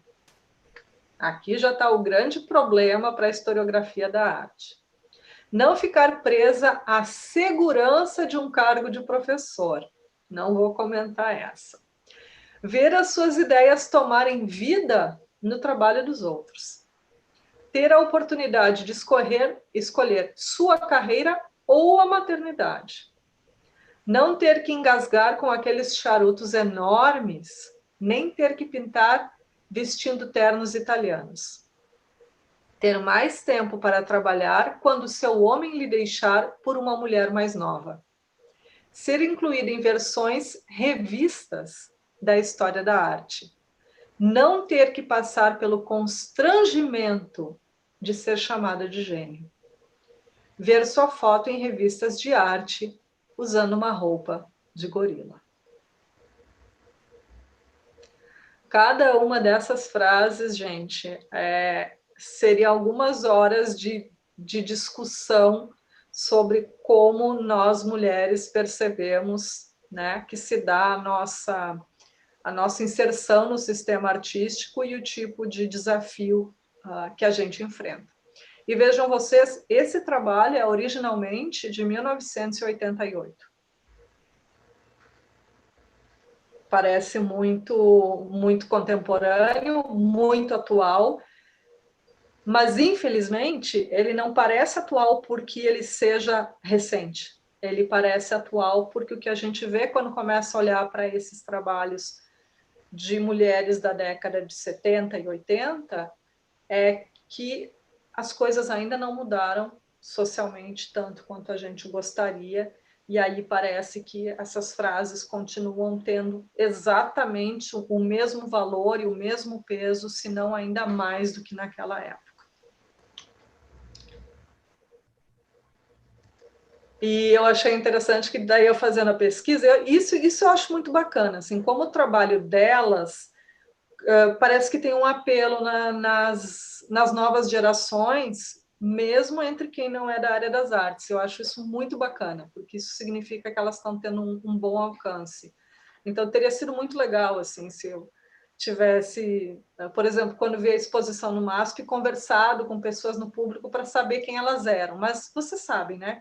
Aqui já está o grande problema para a historiografia da arte. Não ficar presa à segurança de um cargo de professor. Não vou comentar essa. Ver as suas ideias tomarem vida no trabalho dos outros. Ter a oportunidade de escolher sua carreira ou a maternidade. Não ter que engasgar com aqueles charutos enormes, nem ter que pintar vestindo ternos italianos. Ter mais tempo para trabalhar quando seu homem lhe deixar por uma mulher mais nova. Ser incluído em versões revistas da história da arte. Não ter que passar pelo constrangimento de ser chamada de gênio. Ver sua foto em revistas de arte usando uma roupa de gorila. Cada uma dessas frases, gente, seria algumas horas de discussão sobre como nós mulheres percebemos, né, que se dá a nossa inserção no sistema artístico e o tipo de desafio que a gente enfrenta. E vejam vocês, esse trabalho é originalmente de 1988. Parece muito, muito contemporâneo, muito atual, mas, infelizmente, ele não parece atual porque ele seja recente. Ele parece atual porque o que a gente vê quando começa a olhar para esses trabalhos de mulheres da década de 70 e 80 é que as coisas ainda não mudaram socialmente tanto quanto a gente gostaria, e aí parece que essas frases continuam tendo exatamente o mesmo valor e o mesmo peso, se não ainda mais do que naquela época. E eu achei interessante que daí eu fazendo a pesquisa, isso eu acho muito bacana, assim, como o trabalho delas parece que tem um apelo nas novas gerações, mesmo entre quem não é da área das artes. Eu acho isso muito bacana, porque isso significa que elas estão tendo um bom alcance. Então, teria sido muito legal, assim, se eu tivesse, por exemplo, quando vi a exposição no MASP, conversado com pessoas no público para saber quem elas eram. Mas você sabe, né?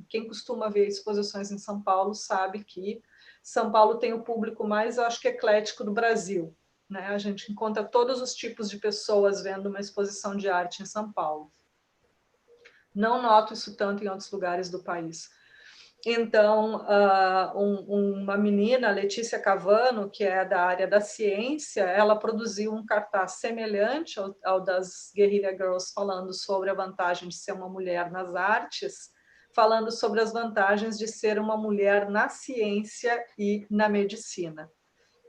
Quem costuma ver exposições em São Paulo sabe que São Paulo tem o público mais, eu acho que eclético do Brasil, né? A gente encontra todos os tipos de pessoas vendo uma exposição de arte em São Paulo. Não noto isso tanto em outros lugares do país. Então, uma menina, Letícia Cavano, que é da área da ciência, ela produziu um cartaz semelhante ao das Guerrilla Girls, falando sobre a vantagem de ser uma mulher nas artes, falando sobre as vantagens de ser uma mulher na ciência e na medicina,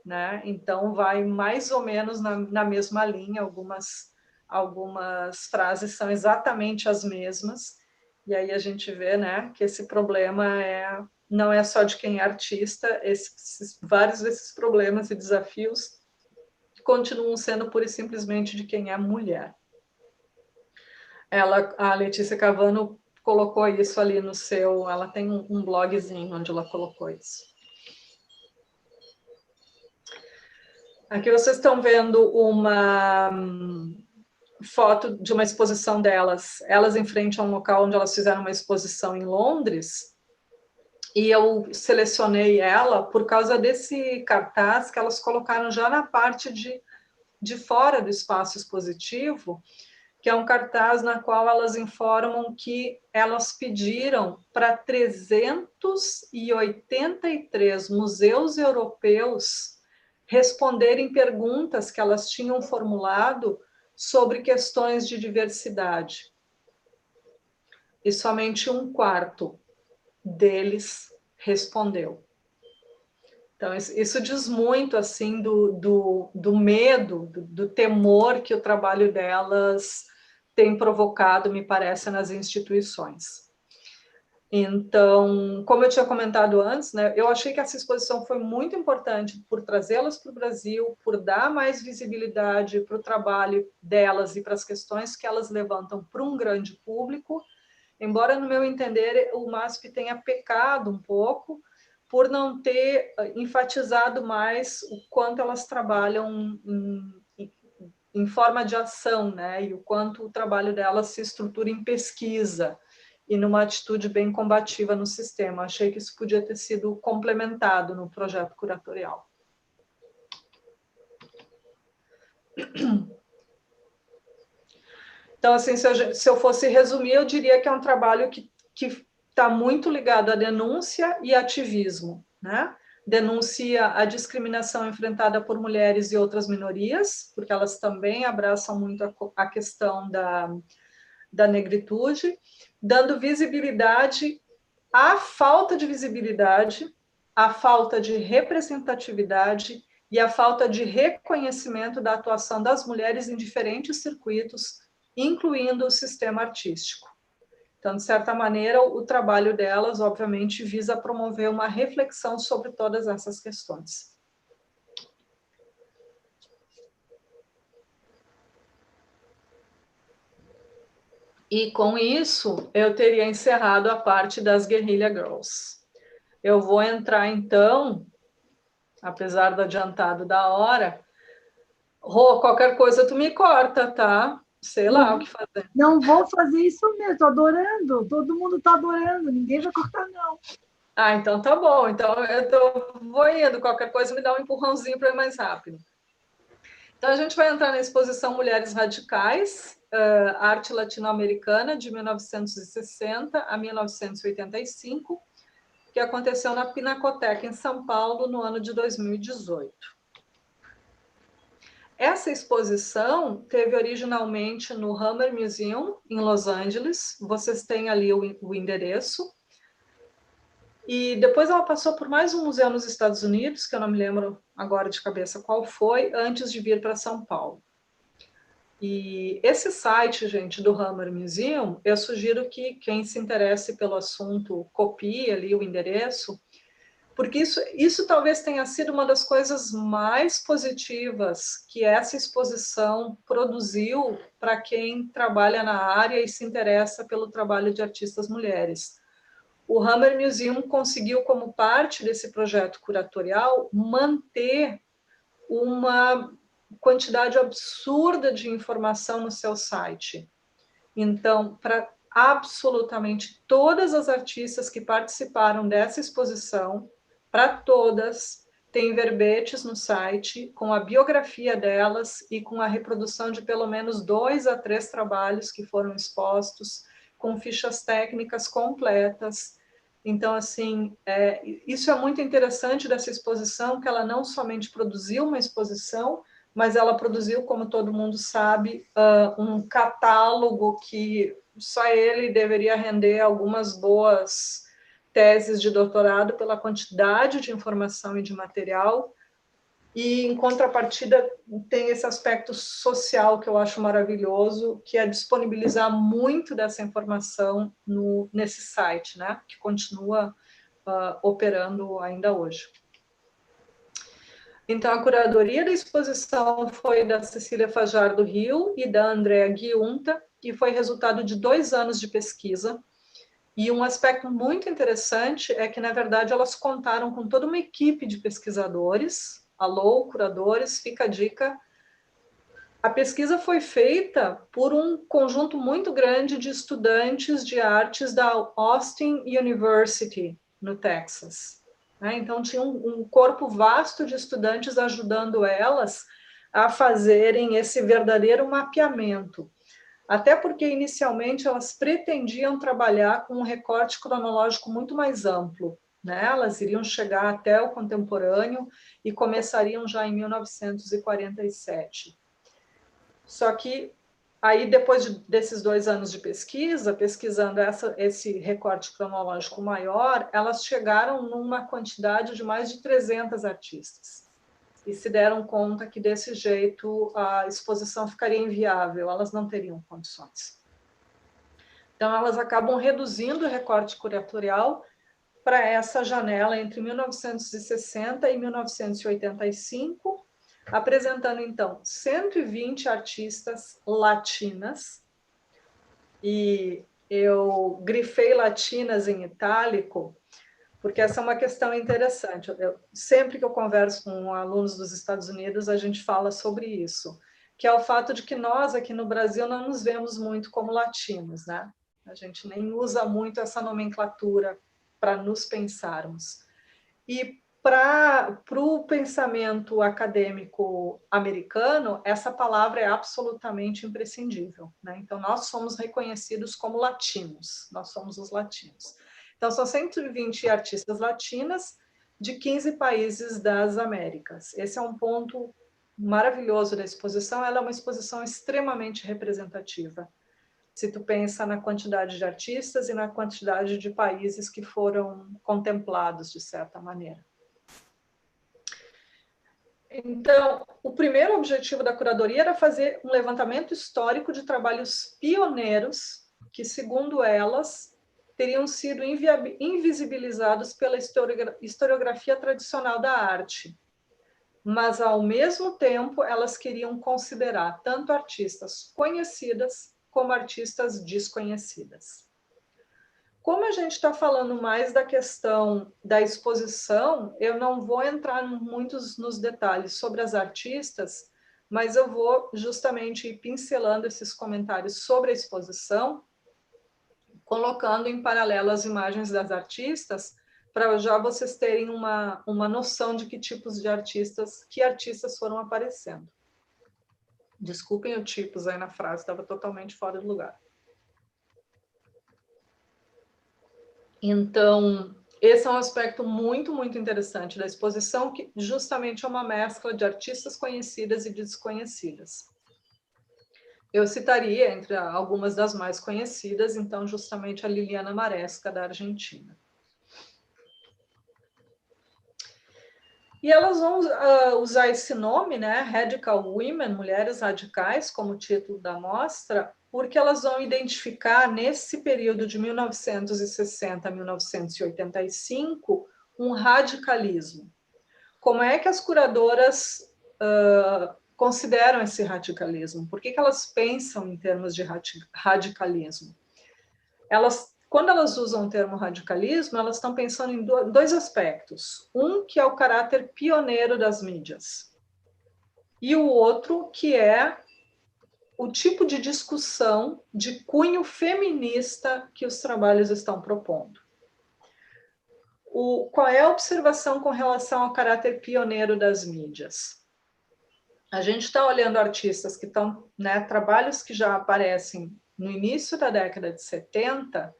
né? Então, vai mais ou menos na mesma linha, algumas frases são exatamente as mesmas, e aí a gente vê, né, que esse problema não é só de quem é artista, vários desses problemas e desafios continuam sendo pura e simplesmente de quem é mulher. A Letícia Cavano colocou isso ali no seu... Ela tem um blogzinho onde ela colocou isso. Aqui vocês estão vendo uma foto de uma exposição delas, elas em frente a um local onde elas fizeram uma exposição em Londres, e eu selecionei ela por causa desse cartaz que elas colocaram já na parte de fora do espaço expositivo, que é um cartaz na qual elas informam que elas pediram para 383 museus europeus responderem perguntas que elas tinham formulado sobre questões de diversidade. E somente 1/4 deles respondeu. Então, isso diz muito assim do medo, do temor que o trabalho delas tem provocado, me parece, nas instituições. Então, como eu tinha comentado antes, né, eu achei que essa exposição foi muito importante por trazê-las para o Brasil, por dar mais visibilidade para o trabalho delas e para as questões que elas levantam para um grande público, embora, no meu entender, o MASP tenha pecado um pouco por não ter enfatizado mais o quanto elas trabalham em forma de ação, né, e o quanto o trabalho delas se estrutura em pesquisa, e numa atitude bem combativa no sistema. Achei que isso podia ter sido complementado no projeto curatorial. Então, assim, se eu fosse resumir, eu diria que é um trabalho que está muito ligado à denúncia e ativismo, né? Denuncia a discriminação enfrentada por mulheres e outras minorias, porque elas também abraçam muito a questão da negritude, dando visibilidade à falta de visibilidade, à falta de representatividade e à falta de reconhecimento da atuação das mulheres em diferentes circuitos, incluindo o sistema artístico. Então, de certa maneira, o trabalho delas, obviamente, visa promover uma reflexão sobre todas essas questões. E com isso, eu teria encerrado a parte das Guerrilla Girls. Eu vou entrar, então, apesar do adiantado da hora. Rô, qualquer coisa tu me corta, tá? Sei lá o que fazer. Não vou fazer isso mesmo, estou adorando. Todo mundo está adorando, ninguém vai cortar, não. Ah, então tá bom. Então eu vou indo. Qualquer coisa me dá um empurrãozinho para ir mais rápido. Então a gente vai entrar na exposição Mulheres Radicais, Arte Latino-Americana, de 1960 a 1985, que aconteceu na Pinacoteca, em São Paulo, no ano de 2018. Essa exposição teve originalmente no Hammer Museum, em Los Angeles. Vocês têm ali o endereço. E depois ela passou por mais um museu nos Estados Unidos, que eu não me lembro agora de cabeça qual foi, antes de vir para São Paulo. E esse site, gente, do Hammer Museum, eu sugiro que quem se interesse pelo assunto copie ali o endereço, porque isso talvez tenha sido uma das coisas mais positivas que essa exposição produziu para quem trabalha na área e se interessa pelo trabalho de artistas mulheres. O Hammer Museum conseguiu, como parte desse projeto curatorial, manter uma quantidade absurda de informação no seu site. Então, para absolutamente todas as artistas que participaram dessa exposição, para todas, tem verbetes no site com a biografia delas e com a reprodução de pelo menos 2 a 3 trabalhos que foram expostos, com fichas técnicas completas. Então, assim, isso é muito interessante dessa exposição, que ela não somente produziu uma exposição, mas ela produziu, como todo mundo sabe, um catálogo que só ele deveria render algumas boas teses de doutorado pela quantidade de informação e de material. E, em contrapartida, tem esse aspecto social que eu acho maravilhoso, que é disponibilizar muito dessa informação nesse site, né? Que continua operando ainda hoje. Então, a curadoria da exposição foi da Cecília Fajardo Rio e da Andrea Guiunta, e foi resultado de 2 anos de pesquisa. E um aspecto muito interessante é que, na verdade, elas contaram com toda uma equipe de pesquisadores. Alô, curadores, fica a dica. A pesquisa foi feita por um conjunto muito grande de estudantes de artes da Austin University, no Texas. Então, tinha um corpo vasto de estudantes ajudando elas a fazerem esse verdadeiro mapeamento. Até porque, inicialmente, elas pretendiam trabalhar com um recorte cronológico muito mais amplo. Elas iriam chegar até o contemporâneo e começariam já em 1947. Só que, aí, depois desses 2 anos de pesquisa, pesquisando esse recorte cronológico maior, elas chegaram numa quantidade de mais de 300 artistas. E se deram conta que, desse jeito, a exposição ficaria inviável, elas não teriam condições. Então, elas acabam reduzindo o recorte curatorial para essa janela entre 1960 e 1985, apresentando, então, 120 artistas latinas, e eu grifei latinas em itálico, porque essa é uma questão interessante. Sempre que eu converso com alunos dos Estados Unidos, a gente fala sobre isso, que é o fato de que nós, aqui no Brasil, não nos vemos muito como latinos, né? A gente nem usa muito essa nomenclatura para nos pensarmos. E para o pensamento acadêmico americano, essa palavra é absolutamente imprescindível, né? Então, nós somos reconhecidos como latinos, nós somos os latinos. Então, são 120 artistas latinas de 15 países das Américas. Esse é um ponto maravilhoso da exposição, ela é uma exposição extremamente representativa. Se tu pensa na quantidade de artistas e na quantidade de países que foram contemplados, de certa maneira. Então, o primeiro objetivo da curadoria era fazer um levantamento histórico de trabalhos pioneiros que, segundo elas, teriam sido invisibilizados pela historiografia tradicional da arte. Mas, ao mesmo tempo, elas queriam considerar tanto artistas conhecidas como artistas desconhecidas. Como a gente está falando mais da questão da exposição, eu não vou entrar muitos nos detalhes sobre as artistas, mas eu vou justamente ir pincelando esses comentários sobre a exposição, colocando em paralelo as imagens das artistas, para já vocês terem uma noção de que tipos de artistas, que artistas foram aparecendo. Desculpem o tipos aí na frase, estava totalmente fora de lugar. Então, esse é um aspecto muito, muito interessante da exposição, que justamente é uma mescla de artistas conhecidas e desconhecidas. Eu citaria, entre algumas das mais conhecidas, então, justamente a Liliana Maresca, da Argentina. E elas vão usar esse nome, né, Radical Women, Mulheres Radicais, como título da mostra, porque elas vão identificar, nesse período de 1960 a 1985, um radicalismo. Como é que as curadoras consideram esse radicalismo? Por que elas pensam em termos de radicalismo? Quando elas usam o termo radicalismo, elas estão pensando em 2 aspectos. Um, que é o caráter pioneiro das mídias. E o outro, que é o tipo de discussão de cunho feminista que os trabalhos estão propondo. Qual é a observação com relação ao caráter pioneiro das mídias? A gente está olhando artistas que estão, né, trabalhos que já aparecem no início da década de 70,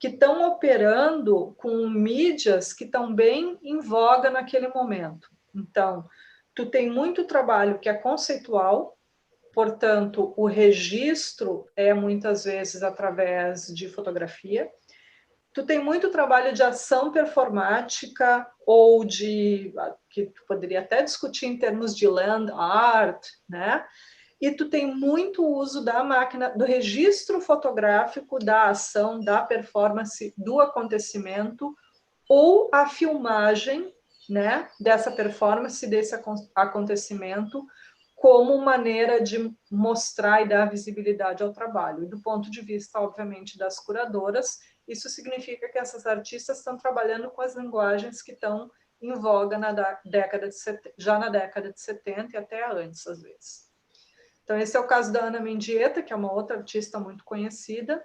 que estão operando com mídias que estão bem em voga naquele momento. Então, tu tem muito trabalho que é conceitual, portanto, o registro é muitas vezes através de fotografia. Tu tem muito trabalho de ação performática ou de que tu poderia até discutir em termos de land art, né? E tu tem muito uso da máquina, do registro fotográfico da ação, da performance, do acontecimento, ou a filmagem, né, dessa performance, desse acontecimento, como maneira de mostrar e dar visibilidade ao trabalho. E do ponto de vista, obviamente, das curadoras, isso significa que essas artistas estão trabalhando com as linguagens que estão em voga já na década de 70 e até antes, às vezes. Então, esse é o caso da Ana Mendieta, que é uma outra artista muito conhecida.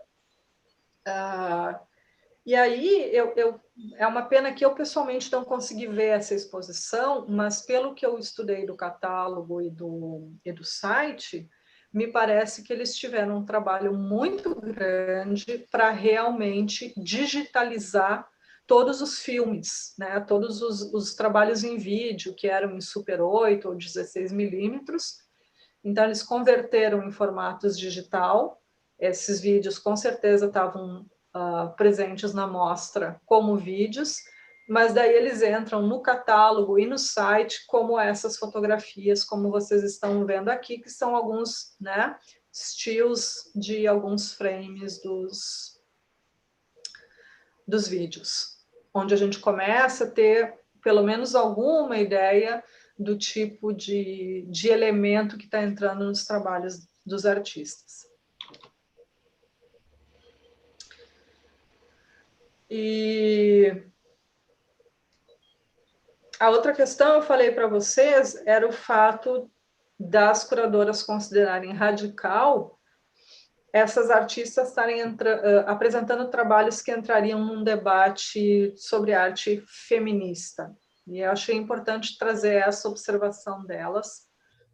E aí, é uma pena que eu, pessoalmente, não consegui ver essa exposição, mas pelo que eu estudei do catálogo e do site, me parece que eles tiveram um trabalho muito grande para realmente digitalizar todos os filmes, né? Todos os trabalhos em vídeo, que eram em Super 8 ou 16 milímetros. Então, eles converteram em formatos digital. Esses vídeos, com certeza, estavam presentes na mostra como vídeos, mas daí eles entram no catálogo e no site como essas fotografias, como vocês estão vendo aqui, que são alguns, né, stills de alguns frames dos vídeos, onde a gente começa a ter pelo menos alguma ideia do tipo de elemento que está entrando nos trabalhos dos artistas. E a outra questão, eu falei para vocês, era o fato das curadoras considerarem radical essas artistas estarem apresentando trabalhos que entrariam num debate sobre arte feminista. E eu achei importante trazer essa observação delas,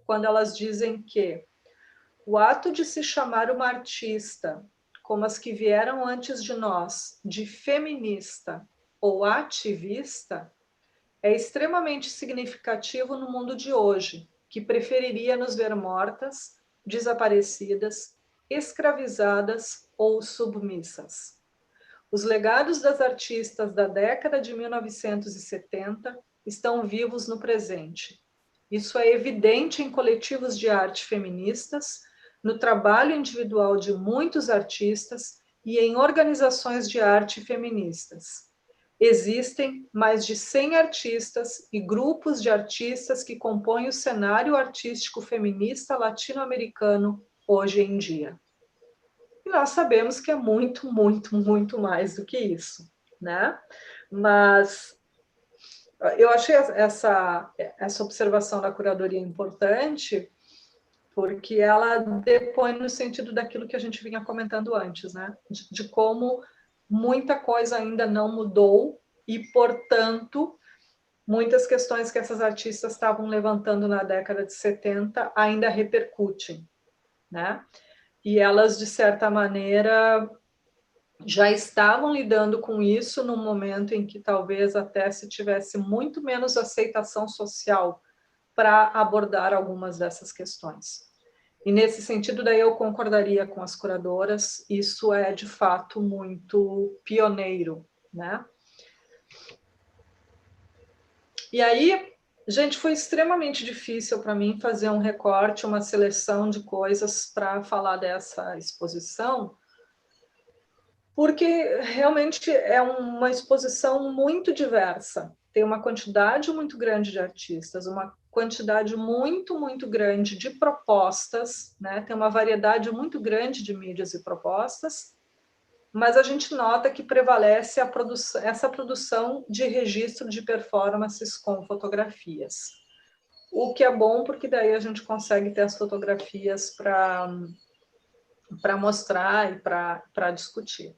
quando elas dizem que o ato de se chamar uma artista, como as que vieram antes de nós, de feminista ou ativista, é extremamente significativo no mundo de hoje, que preferiria nos ver mortas, desaparecidas, escravizadas ou submissas. Os legados das artistas da década de 1970 estão vivos no presente. Isso é evidente em coletivos de arte feministas, no trabalho individual de muitos artistas e em organizações de arte feministas. Existem mais de 100 artistas e grupos de artistas que compõem o cenário artístico feminista latino-americano hoje em dia. E nós sabemos que é muito, muito, muito mais do que isso, né? Mas eu achei essa observação da curadoria importante, porque ela depõe no sentido daquilo que a gente vinha comentando antes, né? De como muita coisa ainda não mudou e, portanto, muitas questões que essas artistas estavam levantando na década de 70 ainda repercutem, né? E elas, de certa maneira, já estavam lidando com isso no momento em que talvez até se tivesse muito menos aceitação social para abordar algumas dessas questões. E nesse sentido, daí eu concordaria com as curadoras, isso é de fato muito pioneiro, né? E aí, gente, foi extremamente difícil para mim fazer um recorte, uma seleção de coisas para falar dessa exposição, porque realmente é uma exposição muito diversa. Tem uma quantidade muito grande de artistas, uma quantidade muito, muito grande de propostas, né? Tem uma variedade muito grande de mídias e propostas, mas a gente nota que prevalece essa produção de registro de performances com fotografias. O que é bom, porque daí a gente consegue ter as fotografias para mostrar e para discutir.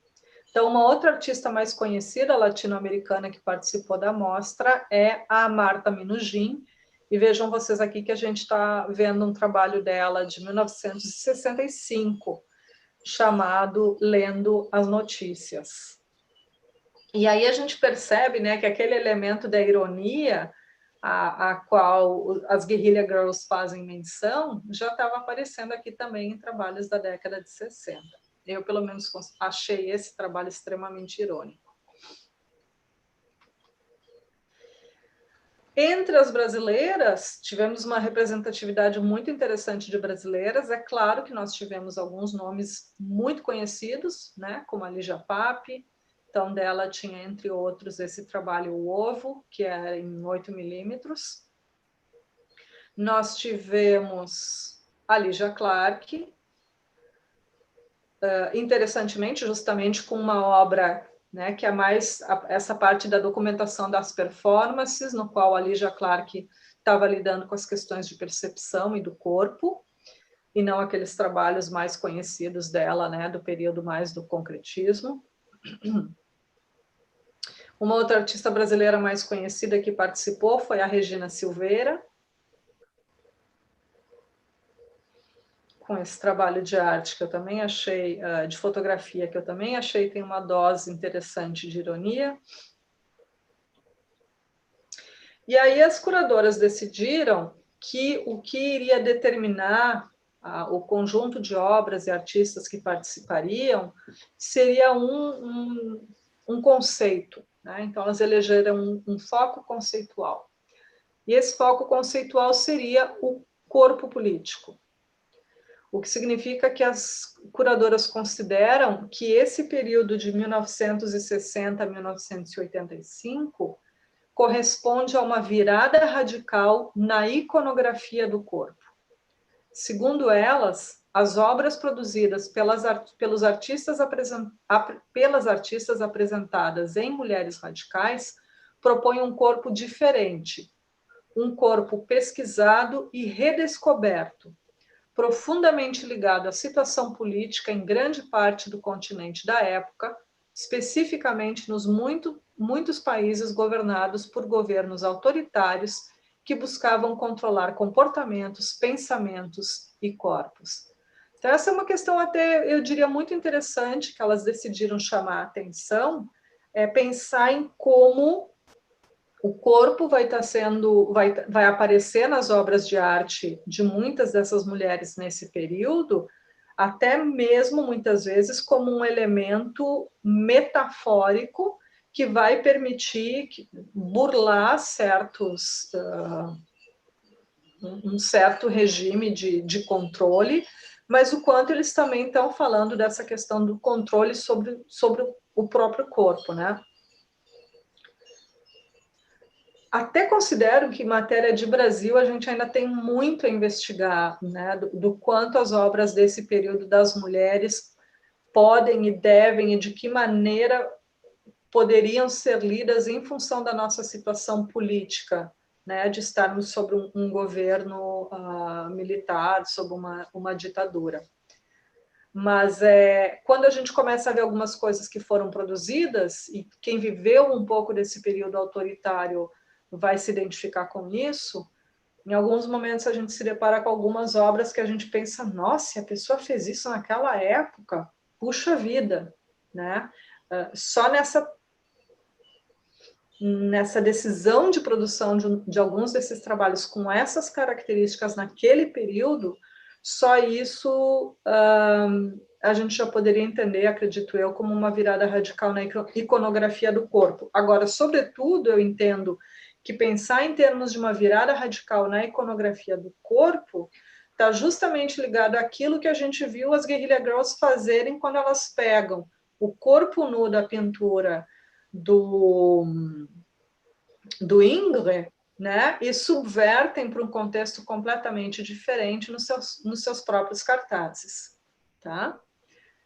Então, uma outra artista mais conhecida, latino-americana, que participou da mostra é a Marta Minujín. E vejam vocês aqui que a gente está vendo um trabalho dela de 1965, chamado Lendo as Notícias. E aí a gente percebe, né, que aquele elemento da ironia a qual as Guerrilla Girls fazem menção já estava aparecendo aqui também em trabalhos da década de 60. Eu, pelo menos, achei esse trabalho extremamente irônico. Entre as brasileiras, tivemos uma representatividade muito interessante de brasileiras. É claro que nós tivemos alguns nomes muito conhecidos, né, como a Lígia Pape. Então, dela tinha, entre outros, esse trabalho O Ovo, que é em 8 milímetros. Nós tivemos a Lígia Clark, interessantemente, justamente com uma obra, né, que é mais essa parte da documentação das performances, no qual a Lígia Clark estava lidando com as questões de percepção e do corpo, e não aqueles trabalhos mais conhecidos dela, né, do período mais do concretismo. Uma outra artista brasileira mais conhecida que participou foi a Regina Silveira, com esse trabalho de arte que eu também achei, de fotografia, que eu também achei tem uma dose interessante de ironia. E aí as curadoras decidiram que o que iria determinar o conjunto de obras e artistas que participariam seria um conceito, né? Então elas elegeram um foco conceitual. E esse foco conceitual seria o corpo político. O que significa que as curadoras consideram que esse período de 1960 a 1985 corresponde a uma virada radical na iconografia do corpo. Segundo elas, as obras produzidas pelas artistas apresentadas em Mulheres Radicais propõem um corpo diferente, um corpo pesquisado e redescoberto, profundamente ligado à situação política em grande parte do continente da época, especificamente nos muitos países governados por governos autoritários que buscavam controlar comportamentos, pensamentos e corpos. Então, essa é uma questão até, eu diria, muito interessante, que elas decidiram chamar a atenção, pensar em como o corpo vai aparecer nas obras de arte de muitas dessas mulheres nesse período, até mesmo muitas vezes como um elemento metafórico que vai permitir burlar um certo regime de controle, mas o quanto eles também estão falando dessa questão do controle sobre o próprio corpo, né? Até considero que em matéria de Brasil a gente ainda tem muito a investigar, né, do quanto as obras desse período das mulheres podem e devem e de que maneira poderiam ser lidas em função da nossa situação política, né, de estarmos sob um governo militar, sob uma ditadura. Mas quando a gente começa a ver algumas coisas que foram produzidas, e quem viveu um pouco desse período autoritário vai se identificar com isso, em alguns momentos a gente se depara com algumas obras que a gente pensa, nossa, a pessoa fez isso naquela época, puxa vida, né? Só nessa decisão de produção de alguns desses trabalhos com essas características naquele período, só isso a gente já poderia entender, acredito eu, como uma virada radical na iconografia do corpo. Agora, sobretudo, eu entendo que pensar em termos de uma virada radical na iconografia do corpo está justamente ligado àquilo que a gente viu as Guerrilla Girls fazerem quando elas pegam o corpo nu da pintura do Ingres, né, e subvertem para um contexto completamente diferente nos seus próprios cartazes. Tá?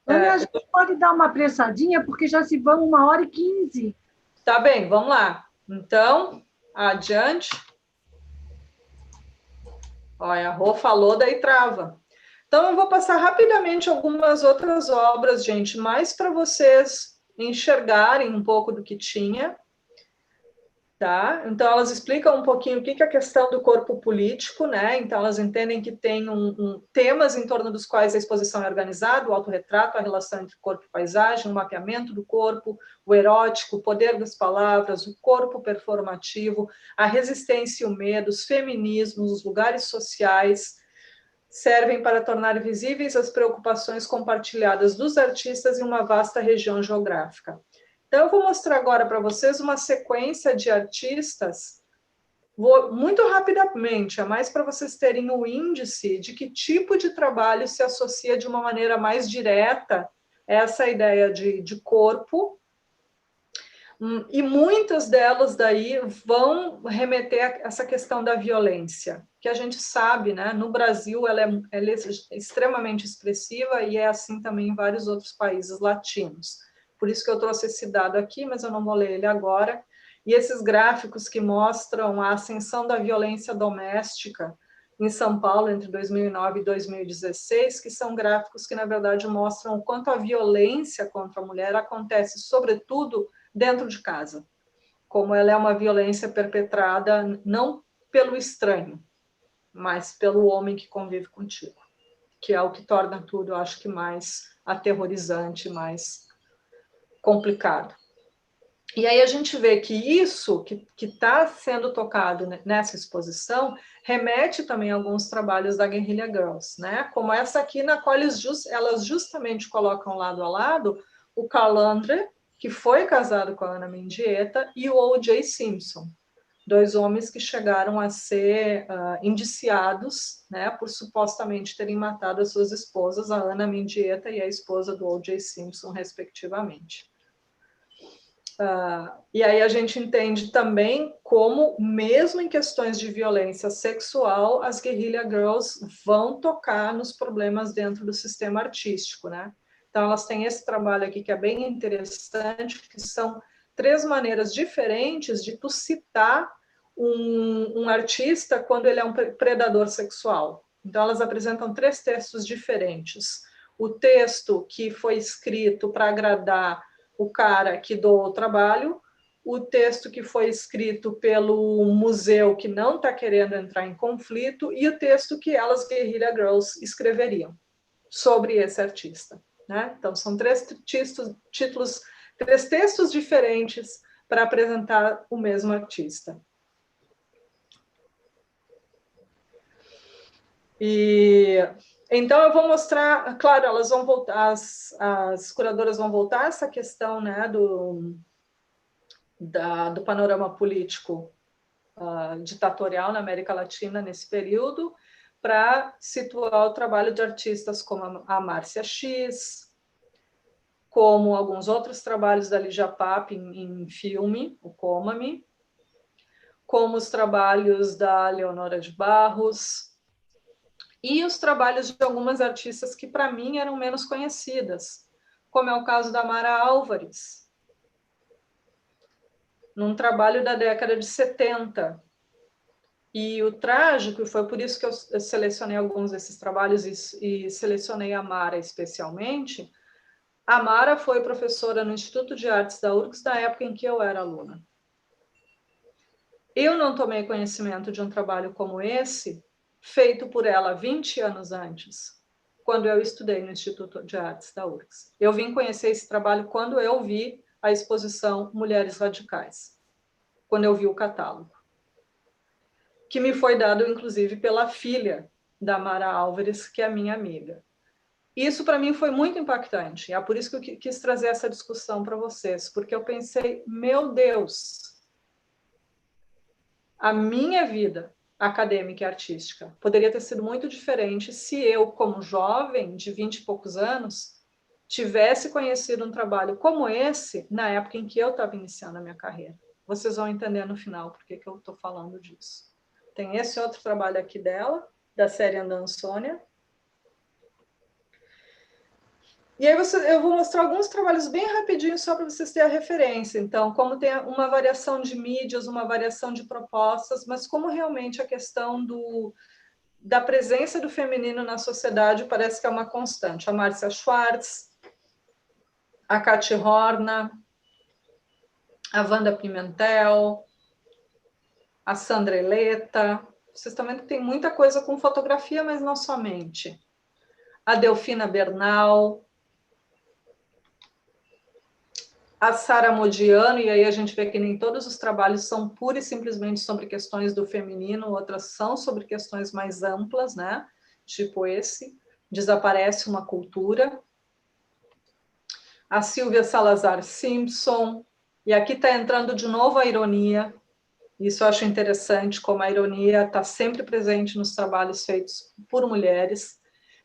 Ana, a gente pode dar uma apressadinha, porque já se vão 1h15. Tá bem, vamos lá. Então, adiante. Olha, a Rô falou, daí trava. Então, eu vou passar rapidamente algumas outras obras, gente, mais para vocês enxergarem um pouco do que tinha. Tá? Então, elas explicam um pouquinho o que é a questão do corpo político, né? Então, elas entendem que tem temas em torno dos quais a exposição é organizada, o autorretrato, a relação entre corpo e paisagem, o mapeamento do corpo, o erótico, o poder das palavras, o corpo performativo, a resistência e o medo, os feminismos, os lugares sociais, servem para tornar visíveis as preocupações compartilhadas dos artistas em uma vasta região geográfica. Então, eu vou mostrar agora para vocês uma sequência de artistas, muito rapidamente, é mais para vocês terem o índice de que tipo de trabalho se associa de uma maneira mais direta a essa ideia de corpo, e muitas delas daí vão remeter a essa questão da violência, que a gente sabe, né? No Brasil ela é extremamente expressiva e é assim também em vários outros países latinos. Por isso que eu trouxe esse dado aqui, mas eu não vou ler ele agora. E esses gráficos que mostram a ascensão da violência doméstica em São Paulo entre 2009 e 2016, que são gráficos que, na verdade, mostram o quanto a violência contra a mulher acontece, sobretudo, dentro de casa. Como ela é uma violência perpetrada não pelo estranho, mas pelo homem que convive contigo, que é o que torna tudo, eu acho que, mais aterrorizante, mais complicado. E aí a gente vê que isso que está sendo tocado nessa exposição remete também a alguns trabalhos da Guerrilla Girls, né? Como essa aqui, na qual elas justamente colocam lado a lado o Carl Andre, que foi casado com a Ana Mendieta, e o O.J. Simpson, dois homens que chegaram a ser indiciados, né, por supostamente terem matado as suas esposas, a Ana Mendieta e a esposa do O.J. Simpson, respectivamente. E aí a gente entende também como, mesmo em questões de violência sexual, as Guerrilla Girls vão tocar nos problemas dentro do sistema artístico, né? Então, elas têm esse trabalho aqui que é bem interessante, que são 3 maneiras diferentes de tu citar um artista quando ele é um predador sexual. Então, elas apresentam 3 textos diferentes. O texto que foi escrito para agradar o cara que doou o trabalho, o texto que foi escrito pelo museu que não está querendo entrar em conflito e o texto que elas, Guerrilla Girls, escreveriam sobre esse artista. Né? Então, são 3 textos diferentes para apresentar o mesmo artista. Então, eu vou mostrar, claro, elas vão voltar, as curadoras vão voltar a essa questão, né, do panorama político ditatorial na América Latina nesse período, para situar o trabalho de artistas como a Márcia X, como alguns outros trabalhos da Lígia Pape em filme, o Coma-me, como os trabalhos da Leonora de Barros, e os trabalhos de algumas artistas que, para mim, eram menos conhecidas, como é o caso da Mara Álvares, num trabalho da década de 70. E o trágico, e foi por isso que eu selecionei alguns desses trabalhos e selecionei a Mara especialmente, a Mara foi professora no Instituto de Artes da URGS na época em que eu era aluna. Eu não tomei conhecimento de um trabalho como esse, feito por ela 20 anos antes, quando eu estudei no Instituto de Artes da URGS. Eu vim conhecer esse trabalho quando eu vi a exposição Mulheres Radicais, quando eu vi o catálogo, que me foi dado, inclusive, pela filha da Mara Álvares, que é minha amiga. Isso, para mim, foi muito impactante. É por isso que eu quis trazer essa discussão para vocês, porque eu pensei, meu Deus, a minha vida acadêmica e artística poderia ter sido muito diferente se eu, como jovem de 20 e poucos anos, tivesse conhecido um trabalho como esse na época em que eu estava iniciando a minha carreira. Vocês vão entender no final por que eu estou falando disso. Tem esse outro trabalho aqui dela, da série Andando Sônia. E aí eu vou mostrar alguns trabalhos bem rapidinho só para vocês terem a referência. Então, como tem uma variação de mídias, uma variação de propostas, mas como realmente a questão da presença do feminino na sociedade parece que é uma constante. A Márcia Schwartz, a Katy Horna, a Wanda Pimentel, a Sandra Eleta. Vocês estão vendo que tem muita coisa com fotografia, mas não somente. A Delfina Bernal, a Sara Modiano, e aí a gente vê que nem todos os trabalhos são pura e simplesmente sobre questões do feminino, outras são sobre questões mais amplas, né? Tipo esse, Desaparece uma Cultura. A Silvia Salazar Simpson, e aqui está entrando de novo a ironia. Isso eu acho interessante, como a ironia está sempre presente nos trabalhos feitos por mulheres,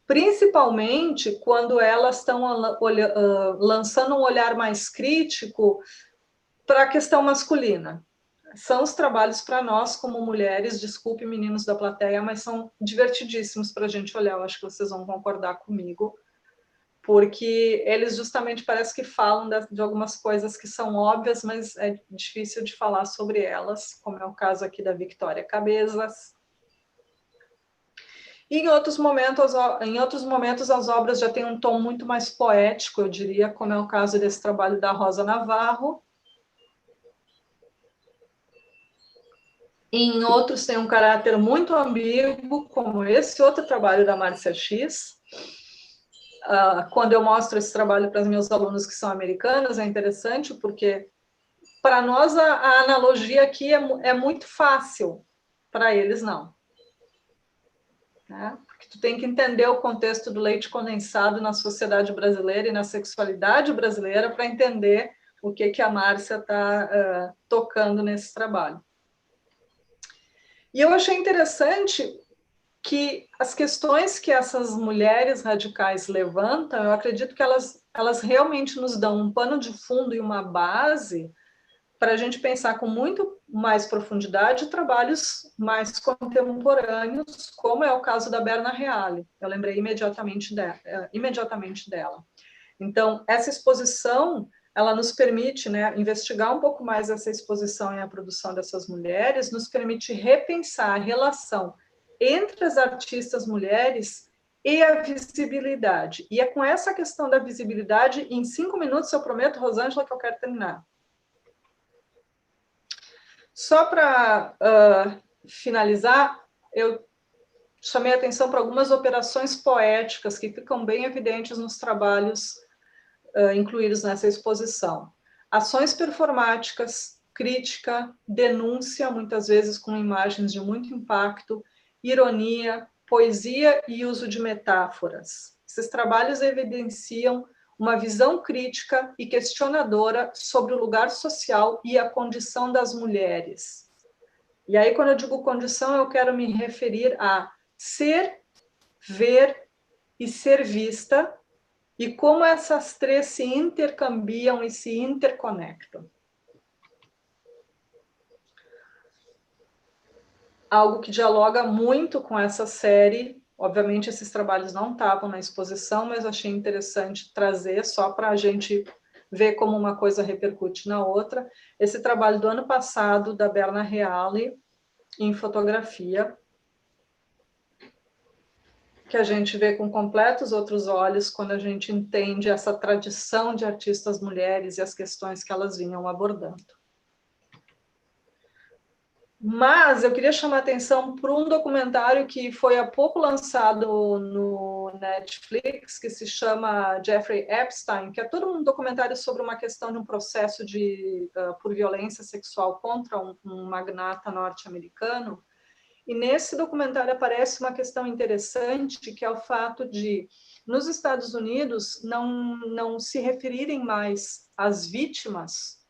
principalmente quando elas estão lançando um olhar mais crítico para a questão masculina. São os trabalhos para nós, como mulheres, desculpe, meninos da plateia, mas são divertidíssimos para a gente olhar, eu acho que vocês vão concordar comigo, porque eles justamente parece que falam de algumas coisas que são óbvias, mas é difícil de falar sobre elas, como é o caso aqui da Victoria Cabezas. E em outros momentos as obras já têm um tom muito mais poético, eu diria, como é o caso desse trabalho da Rosa Navarro. E em outros tem um caráter muito ambíguo, como esse outro trabalho da Márcia X. Quando eu mostro esse trabalho para os meus alunos que são americanos, é interessante porque, para nós, a analogia aqui é muito fácil, para eles não. Né? Porque tu tem que entender o contexto do leite condensado na sociedade brasileira e na sexualidade brasileira para entender o que a Márcia está tocando nesse trabalho. E eu achei interessante que as questões que essas mulheres radicais levantam, eu acredito que elas realmente nos dão um pano de fundo e uma base para a gente pensar com muito mais profundidade trabalhos mais contemporâneos, como é o caso da Berna Reale. Eu lembrei imediatamente dela. Então, essa exposição, ela nos permite, né, investigar um pouco mais essa exposição e a produção dessas mulheres, nos permite repensar a relação entre as artistas mulheres e a visibilidade. E é com essa questão da visibilidade, em 5 minutos, eu prometo, Rosângela, que eu quero terminar. Só para finalizar, eu chamei a atenção para algumas operações poéticas que ficam bem evidentes nos trabalhos incluídos nessa exposição. Ações performáticas, crítica, denúncia, muitas vezes com imagens de muito impacto, ironia, poesia e uso de metáforas. Esses trabalhos evidenciam uma visão crítica e questionadora sobre o lugar social e a condição das mulheres. E aí, quando eu digo condição, eu quero me referir a ser, ver e ser vista, e como essas três se intercambiam e se interconectam. Algo que dialoga muito com essa série. Obviamente, esses trabalhos não estavam na exposição, mas achei interessante trazer só para a gente ver como uma coisa repercute na outra. Esse trabalho do ano passado, da Berna Reale, em fotografia, que a gente vê com completos outros olhos quando a gente entende essa tradição de artistas mulheres e as questões que elas vinham abordando. Mas eu queria chamar a atenção para um documentário que foi há pouco lançado no Netflix, que se chama Jeffrey Epstein, que é todo um documentário sobre uma questão de um processo por violência sexual contra um magnata norte-americano. E nesse documentário aparece uma questão interessante, que é o fato de, nos Estados Unidos, não se referirem mais às vítimas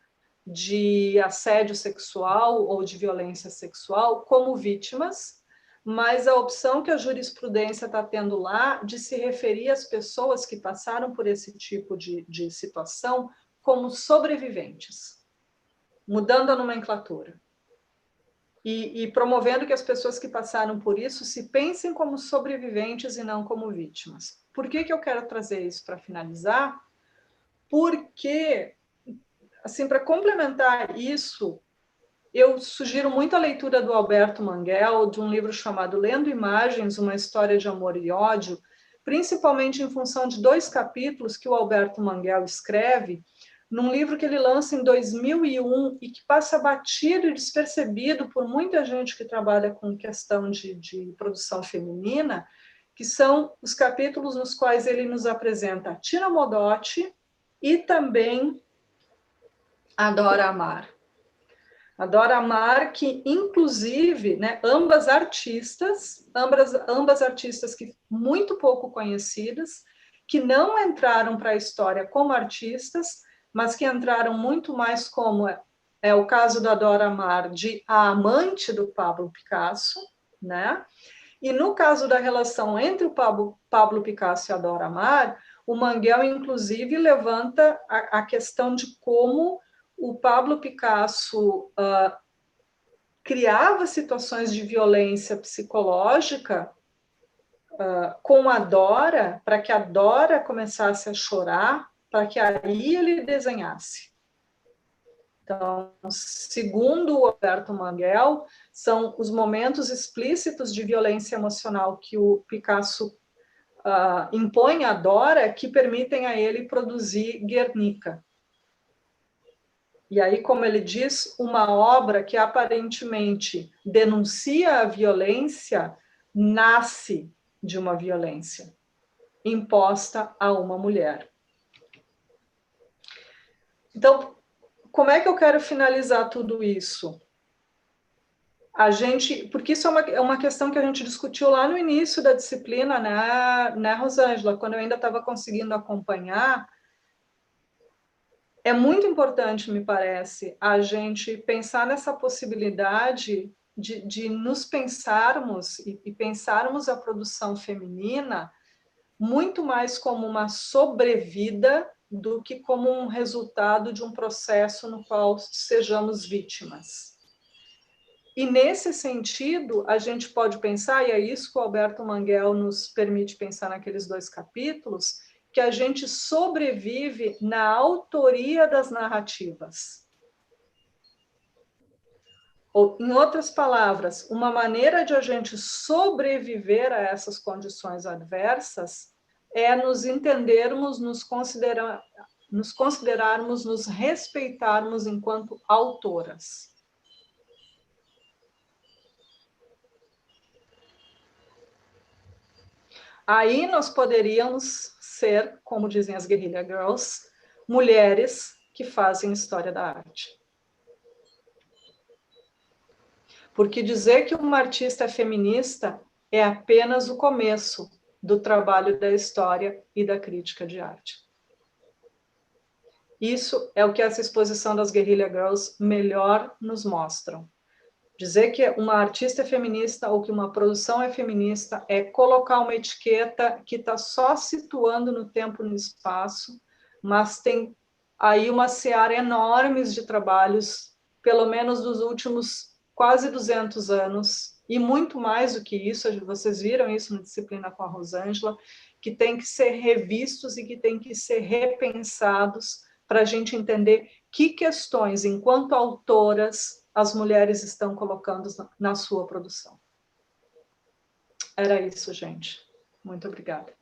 de assédio sexual ou de violência sexual como vítimas, mas a opção que a jurisprudência está tendo lá de se referir às pessoas que passaram por esse tipo de situação como sobreviventes, mudando a nomenclatura. E promovendo que as pessoas que passaram por isso se pensem como sobreviventes e não como vítimas. Por que eu quero trazer isso para finalizar? Porque, assim, para complementar isso, eu sugiro muito a leitura do Alberto Manguel, de um livro chamado Lendo Imagens, uma história de amor e ódio, principalmente em função de 2 capítulos que o Alberto Manguel escreve, num livro que ele lança em 2001 e que passa batido e despercebido por muita gente que trabalha com questão de produção feminina, que são os capítulos nos quais ele nos apresenta a Tina Modotti e também a Dora Maar. A Dora Maar, que inclusive, né, ambas artistas que muito pouco conhecidas, que não entraram para a história como artistas, mas que entraram muito mais como é o caso da Dora Maar, de a amante do Pablo Picasso, né? E no caso da relação entre o Pablo Picasso e a Dora Maar, o Manguel, inclusive, levanta a questão de como o Pablo Picasso criava situações de violência psicológica com a Dora, para que a Dora começasse a chorar, para que aí ele desenhasse. Então, segundo o Alberto Manguel, são os momentos explícitos de violência emocional que o Picasso impõe à Dora que permitem a ele produzir Guernica. E aí, como ele diz, uma obra que aparentemente denuncia a violência nasce de uma violência imposta a uma mulher. Então, como é que eu quero finalizar tudo isso? Porque isso é uma questão que a gente discutiu lá no início da disciplina, né, Rosângela, quando eu ainda estava conseguindo acompanhar. É muito importante, me parece, a gente pensar nessa possibilidade de nos pensarmos e pensarmos a produção feminina muito mais como uma sobrevida do que como um resultado de um processo no qual sejamos vítimas. E, nesse sentido, a gente pode pensar, e é isso que o Alberto Manguel nos permite pensar naqueles 2 capítulos, que a gente sobrevive na autoria das narrativas. Ou, em outras palavras, uma maneira de a gente sobreviver a essas condições adversas é nos entendermos, nos considerarmos, nos respeitarmos enquanto autoras. Aí nós poderíamos ser, como dizem as Guerrilla Girls, mulheres que fazem história da arte. Porque dizer que uma artista é feminista é apenas o começo do trabalho da história e da crítica de arte. Isso é o que essa exposição das Guerrilla Girls melhor nos mostram. Dizer que uma artista é feminista ou que uma produção é feminista é colocar uma etiqueta que está só situando no tempo e no espaço, mas tem aí uma seara enorme de trabalhos, pelo menos dos últimos quase 200 anos, e muito mais do que isso, vocês viram isso na disciplina com a Rosângela, que tem que ser revistos e que tem que ser repensados para a gente entender que questões, enquanto autoras, as mulheres estão colocando na sua produção. Era isso, gente. Muito obrigada.